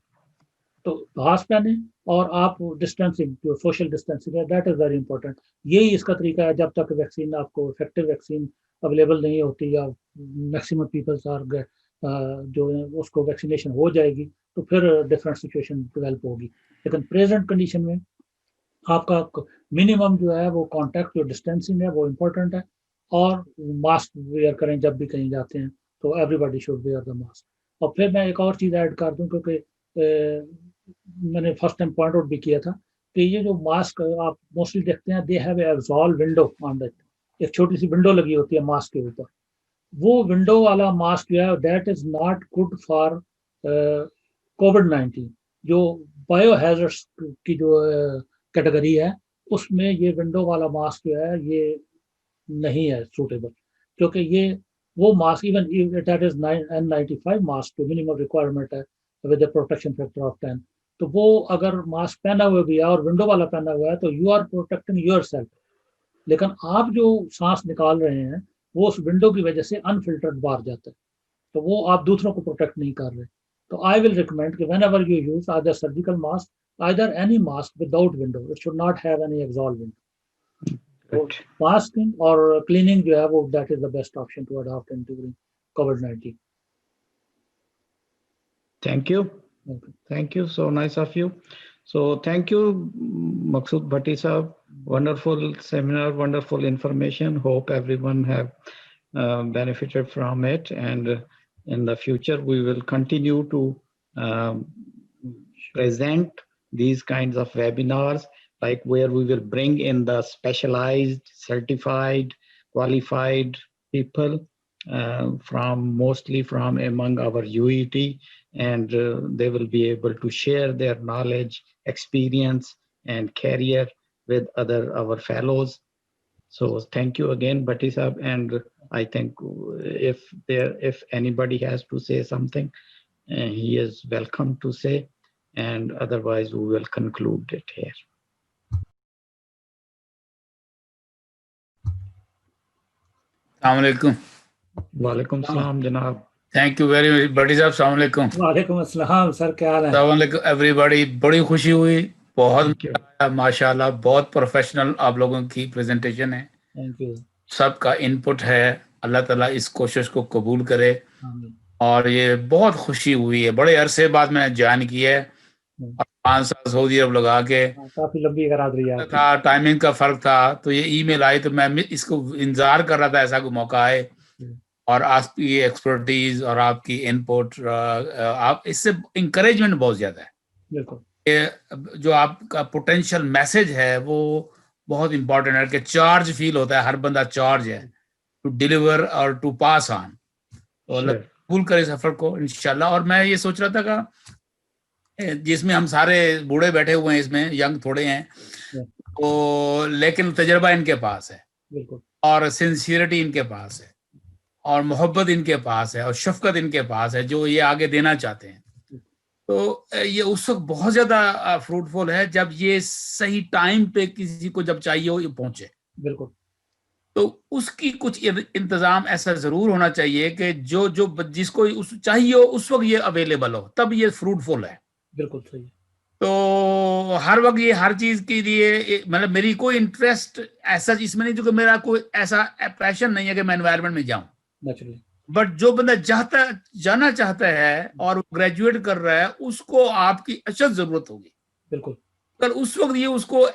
तो मास्क पहने और आप डिस्टेंसिंग, जो सोशल डिस्टेंसिंग है, दैट इज वेरी इंपॉर्टेंट. यही इसका तरीका है. जब तक वैक्सीन आपको इफेक्टिव वैक्सीन अवेलेबल नहीं होती या मैक्सिमम पीपल्स आर जो उसको वैक्सीनेशन हो जाएगी तो फिर डिफरेंट सिचुएशन डेवलप होगी. लेकिन प्रेजेंट कंडीशन में आपका मिनिमम जो है वो कॉन्टैक्ट, जो डिस्टेंसिंग है वो इम्पोर्टेंट है. और मास्क वेयर करें जब भी कहीं जाते हैं, तो everybody should wear the mask. और फिर मैं एक और चीज़ ऐड कर दूं, क्योंकि मैंने फर्स्ट टाइम पॉइंट आउट भी किया था कि ये जो मास्क आप मोस्टली देखते हैं, they have absolve window on that. एक छोटी सी विंडो लगी होती है मास्क के ऊपर. वो विंडो वाला मास्क जो है that is not good for COVID-19. जो बायो हैजर्ड्स की जो कैटेगरी है उसमें ये विंडो वाला मास्क जो है ये नहीं है सूटेबल, क्योंकि ये वो mask, even that is N95 mask जो मिनिमम रिक्वायरमेंट है विद प्रोटेक्शन फैक्टर ऑफ 10, तो वो अगर मास्क पहना हुआ भी है और विंडो वाला पहना हुआ है तो यू आर प्रोटेक्टिंग योरसेल्फ. लेकिन आप जो सांस निकाल रहे हैं वो उस विंडो की वजह से अनफिल्टर्ड बाहर जाता है, तो वो आप दूसरों को प्रोटेक्ट नहीं कर रहे. तो आई विल रिकमेंड कि whenever you use either surgical mask, either any mask without window, it should not have any exhale window. Masking और क्लीनिंग जो है वो that is the best option to adopt in during COVID-19. Thank you. Okay. Thank you. So nice of you. So thank you, Maqsood Bhatti sahab. Wonderful seminar, wonderful information. Hope everyone have benefited from it. And in the future, we will continue to present these kinds of webinars, like where we will bring in the specialized, certified, qualified people mostly from among our UET, and they will be able to share their knowledge, experience, and career with our fellows. So thank you again, Bhatti Sahab, and I think if anybody has to say something, he is welcome to say, and otherwise we will conclude it here. Assalamualaikum. Walaikum salam, Janab. Thank you very much, Bhatti साहब. Assalamualaikum. वालेकुम अस्सलाम sir, क्या हाल है? Assalamualaikum everybody. बड़ी खुशी हुई, बहुत Thank you. मजा आया, माशाल्लाह. बहुत प्रोफेशनल आप लोगों की प्रेजेंटेशन है. Thank you. सबका इनपुट है. अल्लाह ताला इस कोशिश को कबूल करे. आमीन. और ये बहुत खुशी हुई है. बड़े अरसे बाद मैंने ज्वाइन किया है. 5 साल सऊदी अरब लगा के काफी लंबी करार रही है था, टाइमिंग का फर्क था, तो ये ईमेल आई तो मैं इसको इंतजार कर रहा था ऐसा कोई मौका आए. और आपकी एक्सपर्टीज और आपकी इनपुट, आप इससे इंकरेजमेंट बहुत ज्यादा है. बिल्कुल. जो आपका पोटेंशियल मैसेज है वो बहुत इंपॉर्टेंट है कि चार्ज फील होता है, हर बंदा चार्ज है टू डिलीवर और टू पास ऑन. तो अल्लाह कबूल करे सफर को इंशाल्लाह. और मैं ये सोच रहा था कि जिसमें हम सारे बूढ़े बैठे हुए हैं, इसमें यंग थोड़े हैं, तो लेकिन तजर्बा इनके पास है. बिल्कुल. और सिंसियरिटी इनके पास है, और मोहब्बत इनके पास है, और शफकत इनके पास है जो ये आगे देना चाहते हैं. तो ये उस वक्त बहुत ज्यादा फ्रूटफुल है जब ये सही टाइम पे किसी को जब चाहिए हो ये पहुंचे. बिल्कुल. तो उसकी कुछ इंतजाम ऐसा जरूर होना चाहिए कि जो जिसको उस चाहिए हो उस वक्त ये अवेलेबल हो, तब ये फ्रूटफुल है. बिल्कुल सही. तो हर वक्त ये हर चीज के लिए, मतलब मेरी कोई इंटरेस्ट ऐसा इसमें नहीं, जो कि मेरा कोई ऐसा पैशन नहीं है कि मैं एनवायरनमेंट में जाऊं. नेचुरली. बट जो बंदा जाना चाहता है और ग्रेजुएट कर रहा है, उसको आपकी अशद जरूरत होगी. बिल्कुल. अगर उस वक्त ये उसको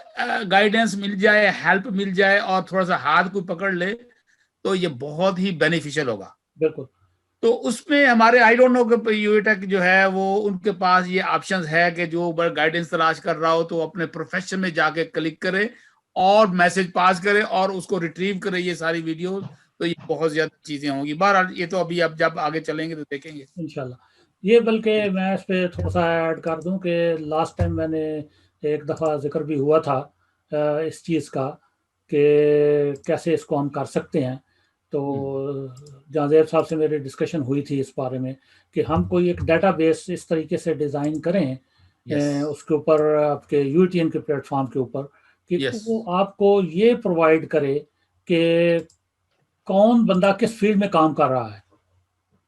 गाइडेंस मिल जाए, हेल्प मिल जाए और थोड़ा सा हाथ को पकड़ ले, तो ये बहुत ही बेनिफिशियल होगा. बिल्कुल. तो उसमें हमारे आई डोंट नो कि यूएटेक जो है वो उनके पास ये ऑप्शंस है कि जो गाइडेंस तलाश कर रहा हो तो अपने प्रोफेशन में जाके क्लिक करे और मैसेज पास करे और उसको रिट्रीव करे ये सारी वीडियो. तो ये बहुत ज्यादा चीजें होंगी. बहरहाल ये तो अभी अब जब आगे चलेंगे तो देखेंगे इंशाल्लाह. ये बल्कि मैं इस पे थोड़ा सा ऐड कर दूं कि लास्ट टाइम मैंने एक दफ़ा जिक्र भी हुआ था इस चीज़ का कि कैसे इसको हम कर सकते हैं. तो जाज़ेब साहब से मेरी डिस्कशन हुई थी इस बारे में कि हम कोई एक डेटाबेस इस तरीके से डिज़ाइन करें उसके ऊपर, आपके यूटीएन के प्लेटफॉर्म के ऊपर, कि वो आपको ये प्रोवाइड करे कि कौन बंदा किस फील्ड में काम कर रहा है.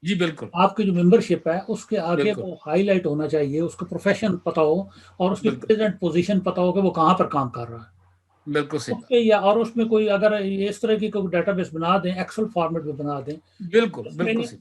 जी बिल्कुल. आपकी जो मेंबरशिप है उसके आगे वो हाईलाइट होना चाहिए, उसका प्रोफेशन पता हो और उसकी प्रेजेंट पोजीशन पता हो कि वो कहाँ पर काम कर रहा है. बिल्कुल सही. उसके या और उसमें कोई अगर इस तरह की कोई डेटाबेस बना दें, एक्सेल फॉर्मेट में बना दें. बिल्कुल बिल्कुल सही.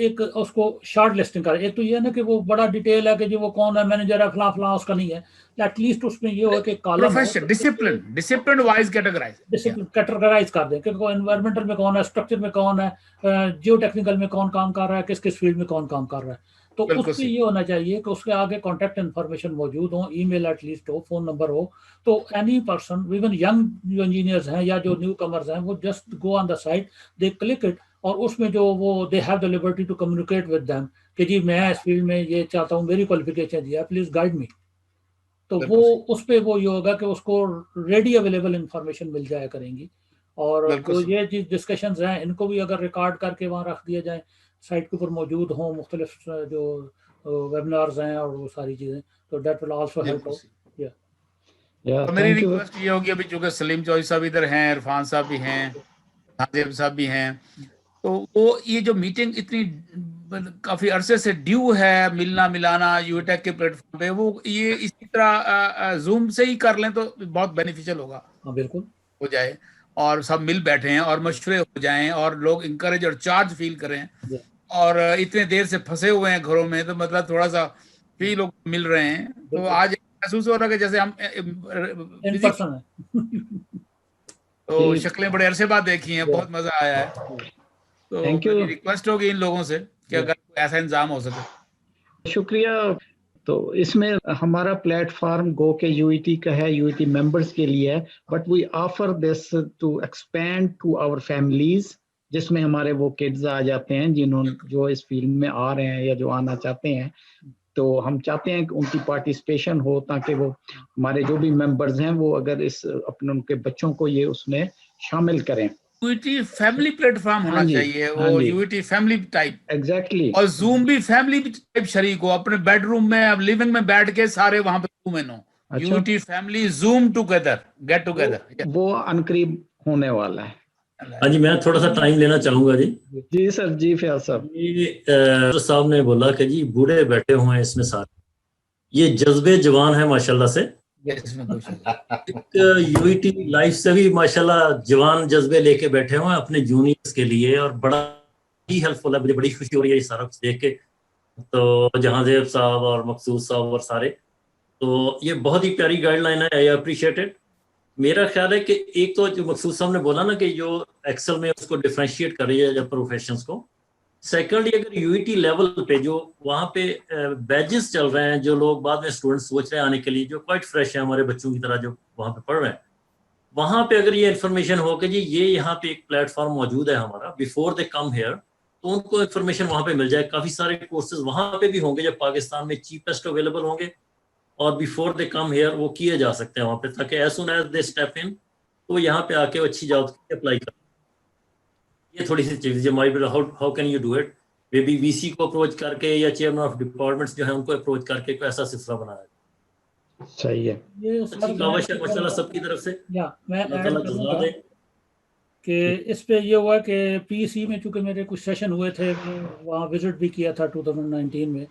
एक उसको शॉर्ट लिस्टिंग करें. एक तो ये ना कि वो बड़ा डिटेल है कि जो वो कौन है, मैनेजर है, फला फला, उसका नहीं है. एटलीस्ट उसमें ये हो कि column profession discipline wise categorize कर दें कि एनवायरमेंटल में कौन है, स्ट्रक्चर में कौन है, जियो टेक्निकल में कौन काम कर रहा है, किस किस फील्ड में कौन काम कर रहा है. तो उसमें ये होना चाहिए कि उसके आगे कॉन्टैक्ट इन्फॉर्मेशन मौजूद हो, ईमेल एटलीस्ट हो, फोन नंबर हो. तो एनी पर्सन, इवन यंग जो इंजीनियर्स हैं या जो न्यू कमर्स हैं, वो just go on the site, they click it, और उसमें जो वो they have the liberty to communicate with them कि जी मैं इस फील्ड में ये चाहता हूँ, मेरी क्वालिफिकेशन दिया, प्लीज गाइड मी. तो वो उस पे वो ये होगा कि उसको रेडी अवेलेबल इंफॉर्मेशन मिल जाया करेंगी. और तो ये चीज डिस्कशंस हैं, इनको भी अगर रिकॉर्ड करके वहाँ रख दिया जाए, साइट के ऊपर मौजूद हों मुख्तलिफ जो वेबिनार्स हैं और वो सारी चीजें, तो दैट विल आल्सो हेल्प. तो मेरी रिक्वेस्ट ये होगी, अभी चूंकि सलीम चौधरी साहब इधर हैं, इरफान साहब भी हैं, जाज़ेब साहब भी हैं, तो वो ये जो मीटिंग इतनी काफी अरसे से ड्यू है, मिलना मिलाना यूटेक के प्लेटफॉर्म पे, वो ये इसी तरह जूम से ही कर लें तो बहुत बेनिफिशियल होगा. बिल्कुल हो जाए और सब मिल बैठे हैं और मशवरे हो जाएं और लोग इंकरेज और चार्ज फील करें. और इतने देर से फंसे हुए हैं घरों में, तो मतलब थोड़ा सा फील लोग मिल रहे हैं. तो आज महसूस हो रहा है कि जैसे हम तो शक्लें बड़े अरसे बाद देखी हैं, बहुत मजा आया है. तो मेरी रिक्वेस्ट होगी इन लोगों से कि अगर ऐसा इंतजाम हो सके. शुक्रिया. तो इसमें हमारा प्लेटफॉर्म गो के यूईटी का है, यूईटी मेंबर्स के लिए है, but we offer this to expand to our families, जिसमें हमारे वो किड्स आ जाते हैं जिन्होंने जो इस फील्ड में आ रहे हैं या जो आना चाहते हैं। तो हम चाहते हैं कि उनकी पार्टिसिपेशन हो, ताकि वो हमारे जो भी मेंबर्स हैं वो अगर इस अपने उनके बच्चों को ये उसमें शामिल करें। यूईटी फैमिली प्लेटफॉर्म होना हाँ जी, चाहिए, हाँ वो जी। UET family type, exactly. और जूम भी फैमिली टाइप शरीक हो, अपने बेडरूम में, अब लिविंग में बैठ के सारे वहां पे जूम इन हो। अच्छा। UET family zoom together, get together, वो अनकरीब होने वाला है। हाँ जी, मैं थोड़ा सा टाइम लेना चाहूंगा जी। जी सर, जी फयाज साहब। तो साहब ने बोला कि जी बूढ़े बैठे हुए हैं इसमें सारे, ये जज्बे जवान है माशाल्लाह से। इसमें कुछ यूईटी लाइफ से भी माशाल्लाह जवान जज्बे लेके बैठे हुए हैं अपने जूनियर्स के लिए, और बड़ा ही हेल्पफुल है। मुझे बड़ी खुशी हो रही है ये सारा कुछ देख के। तो जहांजेब साहब और मकसूद साहब और सारे, तो ये बहुत ही प्यारी गाइडलाइन है, आई अप्रिशिएट इट। मेरा ख्याल है कि एक तो जो मकसूद साहब ने बोला ना कि जो एक्सेल में उसको डिफरेंशिएट कर रही है जब प्रोफेशंस को, सेकेंडली अगर यूईटी लेवल पे जो वहाँ पे बैजेस चल रहे हैं, जो लोग बाद में स्टूडेंट्स सोच रहे हैं आने के लिए, जो क्वाइट फ्रेश है हमारे बच्चों की तरह जो वहाँ पे पढ़ रहे हैं, वहाँ पे अगर ये इन्फॉर्मेशन हो कि जी ये यहाँ पे एक प्लेटफॉर्म मौजूद है हमारा बिफोर दे कम हेयर, तो उनको इन्फॉर्मेशन वहाँ पे मिल जाए। काफ़ी सारे कोर्सेज वहाँ पे भी होंगे जो पाकिस्तान में चीपेस्ट अवेलेबल होंगे, और बिफोर दे कम हेयर वो किए जा सकते हैं वहाँ पे, ताकि as soon as they step in तो यहाँ पे आके अच्छी जॉब अप्लाई कर। ये थोड़ी सी चीज़ how can you do it, maybe VC को अप्रोच करके या चेयरमैन ऑफ डिपार्टमेंट्स जो है उनको अप्रोच करके कोई ऐसा सिलसिला बनाया। सही है। ये अच्छी काविश है माशाल्लाह सबकी तरफ से। या मैं अल्लाह ऐड ताला करूंगा जज़ा दे। कि इस पे ये हुआ कि पीसी में चूंकि मेरे कुछ सेशन हुए थे, वहाँ विजिट भी किया था 2019 में,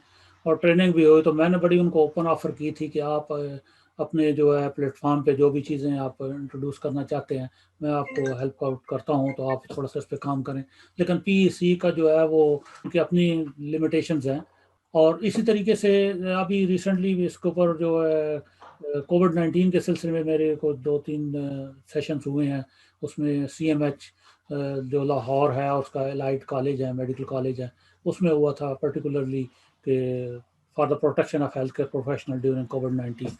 और ट्रेनिंग भी हुई, तो मैंने बड़ी उनको ओपन ऑफर की थी कि आप अपने जो है प्लेटफॉर्म पे जो भी चीज़ें आप इंट्रोड्यूस करना चाहते हैं, मैं आपको हेल्प आउट करता हूँ, तो आप थोड़ा सा इस पर काम करें। लेकिन पीसी का जो है वो उनकी अपनी लिमिटेशंस हैं। और इसी तरीके से अभी रिसेंटली इसके ऊपर जो है कोविड-19 के सिलसिले में मेरे को 2-3 सेशंस हुए हैं। उसमें CMH जो लाहौर है, उसका एलाइड कॉलेज है, मेडिकल कॉलेज है, उसमें हुआ था पर्टिकुलरली कि for the protection of health care professional during कोविड-19।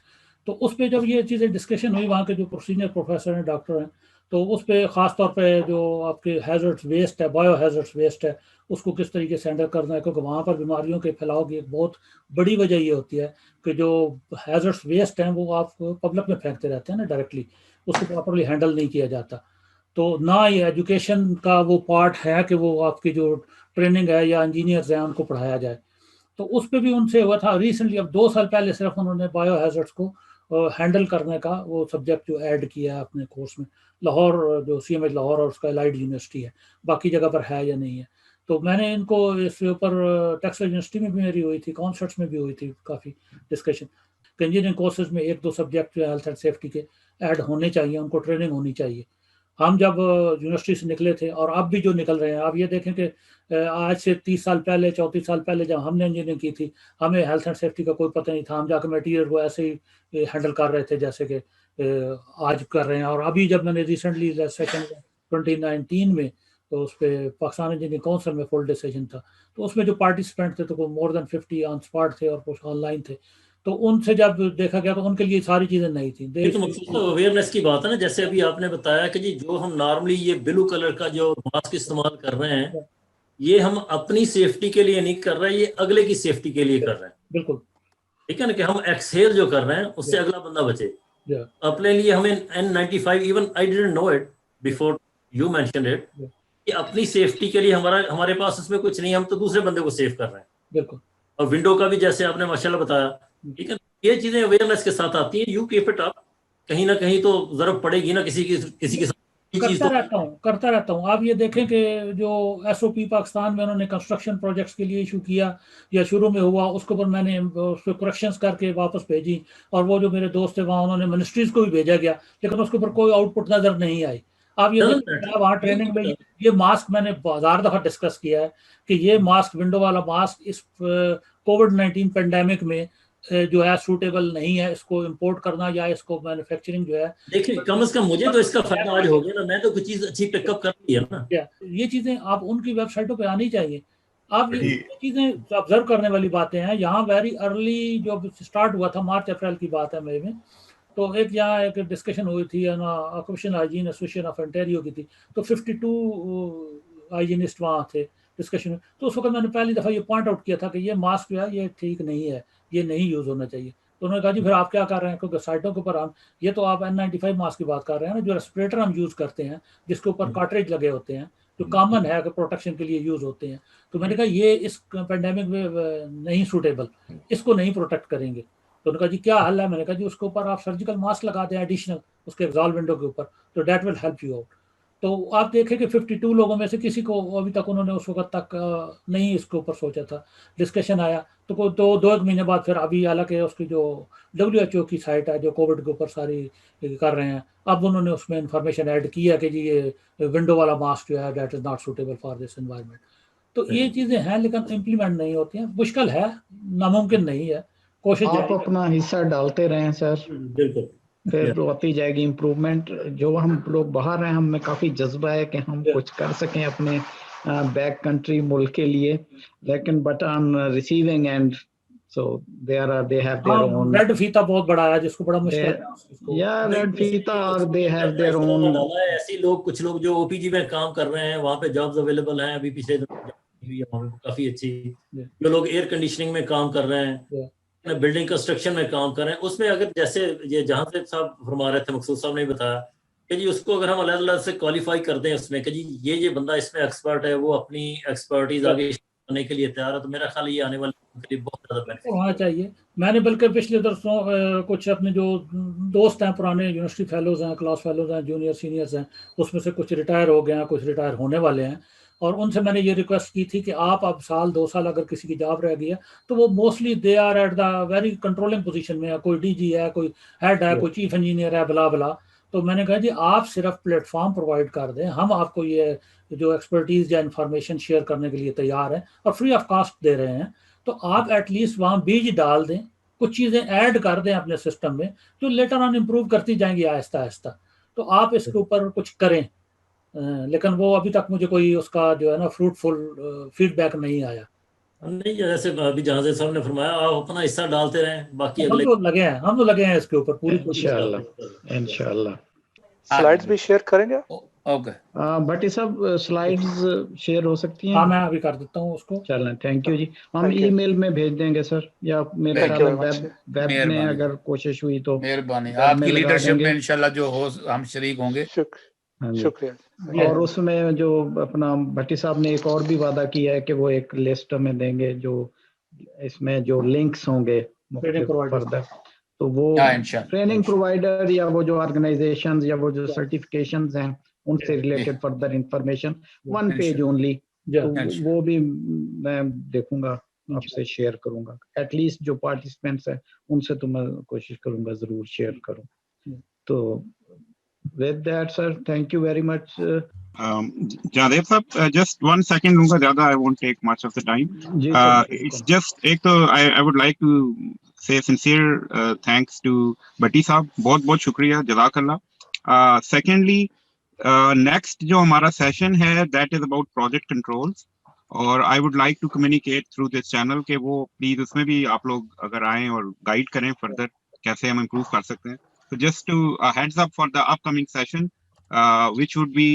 तो उस पर जब ये चीज़ें डिस्कशन हुई, वहाँ के जो सीनियर प्रोफेसर हैं, डॉक्टर हैं, तो उस पर ख़ास तौर पे जो आपके हैज़र्ड्स वेस्ट है, बायो हैज़र्ड्स वेस्ट है, उसको किस तरीके से हैंडल करना है, क्योंकि वहाँ पर बीमारियों के फैलाव की एक बहुत बड़ी वजह ये होती है कि जो हैज़र्ड्स वेस्ट हैं वो आप पब्लिक में फेंकते रहते हैं ना डायरेक्टली, उसको प्रॉपरली हैंडल नहीं किया जाता। तो ना ये एजुकेशन का वो पार्ट है कि वो आपकी जो ट्रेनिंग है या इंजीनियर्स हैं उनको पढ़ाया जाए। तो उस पर भी उनसे हुआ था रिसेंटली, अब 2 साल पहले सिर्फ उन्होंने बायो हैजर्ड्स को हैंडल करने का वो सब्जेक्ट जो ऐड किया है अपने कोर्स में। लाहौर जो CMH लाहौर और उसका एलाइड यूनिवर्सिटी है, बाकी जगह पर है या नहीं है। तो मैंने इनको इसके ऊपर टेक्सटाइल यूनिवर्सिटी में भी मेरी हुई थी, कॉन्सर्ट्स में भी हुई थी काफ़ी डिस्कशन। इंजीनियरिंग कोर्सेज में 1-2 सब्जेक्ट जो हेल्थ एंड सेफ्टी के ऐड होने चाहिए, उनको ट्रेनिंग होनी चाहिए। हम जब यूनिवर्सिटी से निकले थे और अब भी जो निकल रहे हैं, आप ये देखें कि आज से 30 साल पहले, 34 साल पहले जब हमने इंजीनियरिंग की थी, हमें हेल्थ एंड सेफ्टी का कोई पता नहीं था। हम जाकर मटेरियल को ऐसे ही हैंडल कर रहे थे जैसे कि आज कर रहे हैं। और अभी जब मैंने रिसेंटली सेशन 2019 में, तो उस पर पाकिस्तान इंजीनियरिंग काउंसिल में फुल डिसीजन था, तो उसमें जो पार्टिसिपेंट थे तो मोर देन 50 ऑन स्पॉट थे और कुछ ऑनलाइन थे। तो उनसे जब देखा गया तो उनके लिए सारी चीजें नहीं थी। ये तो मकसूद अवेयरनेस की बात है ना, जैसे अभी आपने बताया कि जी जो हम नॉर्मली ये ब्लू कलर का जो मास्क इस्तेमाल कर रहे हैं, ये हम अपनी सेफ्टी के लिए नहीं कर रहे, ये अगले की सेफ्टी के लिए कर रहे हैं। बिल्कुल ठीक है ना, कि हम एक्सहेल जो कर रहे हैं उससे अगला बंदा बचे। अपने लिए हमें N95, even I didn't know it before you mentioned it, कि अपनी सेफ्टी के लिए हमारे पास उसमें कुछ नहीं, हम तो दूसरे बंदे को सेव कर रहे हैं। बिल्कुल। और विंडो का भी जैसे आपने माशाल्लाह बताया, ठीक है, ये चीजें अवेयरनेस के साथ आती हैं। यू कीप इट अप, कहीं ना कहीं तो जरूरत पड़ेगी ना किसी के साथ। करता रहता हूँ। आप ये देखें कि जो SOP पाकिस्तान में उन्होंने कंस्ट्रक्शन प्रोजेक्ट्स के लिए इशू किया या शुरू में हुआ, उसके ऊपर मैंने उस पर करेक्शंस करके वापस भेजी, और वो जो मेरे दोस्त थे वहाँ उन्होंने मिनिस्ट्रीज को भी भेजा गया, लेकिन उसके ऊपर कोई आउटपुट नजर नहीं आई। आप ये देखें वहाँ ट्रेनिंग में ये मास्क मैंने 1000 दफा डिस्कस किया है कि ये मास्क, विंडो वाला मास्क, इस कोविड-19 पेंडेमिक में जो है सूटेबल नहीं है, इसको इंपोर्ट करना या इसको मैन्युफैक्चरिंग जो है। देखिए कम से कम मुझे तो इसका फायदा आज हो गया ना, मैं तो कुछ चीज अच्छी पिकअप कर ली है ना। ये चीजें आप उनकी वेबसाइटों पे आनी चाहिए आप ये चीजें ऑब्जर्व करने वाली बातें हैं। यहाँ वेरी अर्ली जो स्टार्ट हुआ था, मार्च अप्रैल की बात है मई में, तो एक यहाँ एक डिस्कशन हुई थी ना, occupational hygiene association of Ontario की थी, तो 52 हाइजीनिस्ट वहाँ थे डिस्कशन में। तो उस वक्त मैंने पहली दफ़ा ये पॉइंट आउट किया था कि ये मास्क जो है ये ठीक नहीं है, ये नहीं यूज़ होना चाहिए। तो उन्होंने कहा जी फिर आप क्या कर रहे हैं, क्योंकि साइटों के ऊपर हम ये तो आप N95 मास्क की बात कर रहे हैं ना, जो रेस्पिरेटर हम यूज़ करते हैं जिसके ऊपर कार्ट्रिज लगे होते हैं, जो कॉमन है कि प्रोटेक्शन के लिए यूज़ होते हैं। तो मैंने कहा ये इस पेंडेमिक में नहीं सूटेबल, इसको नहीं प्रोटेक्ट करेंगे। तो उन्होंने कहा जी क्या हल है, मैंने कहा जी उसके ऊपर आप सर्जिकल मास्क लगा दें एडिशनल उसके एग्जॉल्व विंडो के ऊपर, तो that will help you out. तो आप देखें कि 52 लोगों में से किसी को अभी तक उन्होंने उस वक्त तक नहीं इसके ऊपर सोचा था। डिस्कशन आया तो दो एक महीने बाद फिर अभी हालांकि उसकी जो WHO की साइट है जो कोविड के ऊपर सारी कर रहे हैं, अब उन्होंने उसमें इंफॉर्मेशन ऐड की है कि जी ये विंडो वाला मास्क जो है that is not suitable for this environment. तो ये चीज़ें हैं लेकिन इम्प्लीमेंट नहीं होती हैं, मुश्किल है, नामुमकिन नहीं है, कोशिश आप अपना हिस्सा डालते रहें सर, बिल्कुल, फिर होती जाएगी इम्प्रूवमेंट। जो हम लोग बाहर हैं, हम में काफी जज्बा है कि हम कुछ कर सकें अपने बैक कंट्री मुल्क के लिए, लेकिन but on receiving and so they have their own red फीता बहुत बड़ा है जिसको बड़ा मुश्किल है। या रेड फीता और दे हैव देयर ओन। ऐसे लोग, कुछ लोग जो OPG में काम कर रहे हैं, वहाँ पे जॉब्स अवेलेबल हैं अभी, पिछले काफी अच्छी। जो लोग एयर कंडीशनिंग में काम कर रहे हैं, बिल्डिंग कंस्ट्रक्शन में काम कर रहे हैं, उसमें अगर जैसे ये जहां से साहब फरमा रहे थे, मकसूद साहब ने बताया कि जी उसको अगर हम अलग-अलग से क्वालिफाई कर दें उसमें कि जी ये बंदा इसमें एक्सपर्ट है, वो अपनी एक्सपर्टीज आगे करने के लिए तैयार है, तो मेरा ख्याल ये आने वाले के लिए बहुत ज्यादा बेनिफिट होना चाहिए। मैंने बल्कि पिछले दरसों कुछ अपने जो दोस्त हैं, पुराने यूनिवर्सिटी फेलोज हैं, क्लास फेलोज हैं, जूनियर सीनियर्स हैं, उसमें से कुछ रिटायर हो गए हैं, कुछ रिटायर होने वाले हैं, और उनसे मैंने ये रिक्वेस्ट की थी कि आप अब साल 2 साल अगर किसी की जॉब रह गई है तो वो mostly they are at the very controlling position में है, कोई DG है, कोई हेड है, कोई चीफ इंजीनियर है, बला बला। तो मैंने कहा जी आप सिर्फ प्लेटफॉर्म प्रोवाइड कर दें, हम आपको ये जो एक्सपर्टीज या इंफॉर्मेशन शेयर करने के लिए तैयार हैं और फ्री ऑफ कॉस्ट दे रहे हैं, तो आप एटलीस्ट वहाँ बीज डाल दें, कुछ चीज़ें ऐड कर दें अपने सिस्टम में जो लेटर ऑन इम्प्रूव करती जाएंगी आहिस्ता आहिस्ता। तो आप इसके ऊपर कुछ करें, लेकिन वो अभी तक मुझे कोई उसका जो है ना फ्रूटफुल फीडबैक नहीं आया। नहीं, जैसे अभी जहां साहब ने फरमाया, आप अपना हिस्सा डालते रहें, बाकी हम अगले तो लगे हैं इसके ऊपर पूरी इंशाल्लाह। स्लाइड्स भी शेयर करेंगे? ओके, भट्टी साहब स्लाइड्स शेयर हो सकती हैं? हाँ मैं अभी कर देता हूँ उसको। चलें, थैंक यू जी। हम ईमेल में भेज देंगे सर, या मेरे ख्याल में वेब में अगर कोशिश हुई तो मेहरबानी। आपकी लीडरशिप में इंशाल्लाह जो हो हम शरीक होंगे। शुक्रिया। और उसमें जो अपना भट्टी साहब ने एक और भी वादा किया है कि वो एक लिस्ट में देंगे जो इसमें जो लिंक्स होंगे फर्दर, तो वो ट्रेनिंग प्रोवाइडर या वो जो ऑर्गेनाइजेशंस या वो जो सर्टिफिकेशंस हैं उनसे related further information, 1 page only, तो वो भी मैं देखूंगा, आपसे शेयर करूंगा। एटलीस्ट जो पार्टिसिपेंट्स हैं उनसे तो मैं कोशिश करूंगा जरूर शेयर करूं। तो with that sir, thank you very much. Jadev sir, just 1 second लूंगा, ज़्यादा I won't take much of the time. It's just एक तो I would like to say sincere thanks to Bhatti साहब, बहुत शुक्रिया, जज़ाकल्लाह। Secondly, next जो हमारा session है that is about project controls, और I would like to communicate through this channel कि वो please उसमें भी आप लोग अगर आएं और guide करें further कैसे हम improve कर सकते हैं। So just to heads up for the upcoming session, which would be,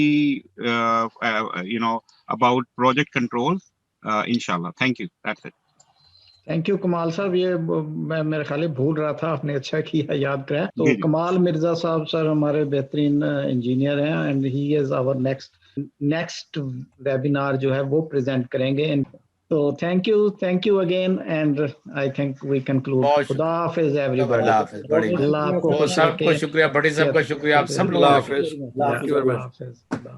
about project controls, inshallah. Thank you. That's it. Thank you कमाल साहब, ये मैं मेरे ख्याल भूल रहा था, आपने अच्छा किया याद कराया। तो कमाल मिर्जा साहब सर हमारे बेहतरीन इंजीनियर हैं, and he is our next webinar जो है वो प्रेजेंट करेंगे। So thank you again, and I think we conclude. खुदा हाफिज everybody. अल्लाह आपको सबको शुक्रिया, बड़ी साहब का शुक्रिया, आप सब लोगों का शुक्रिया।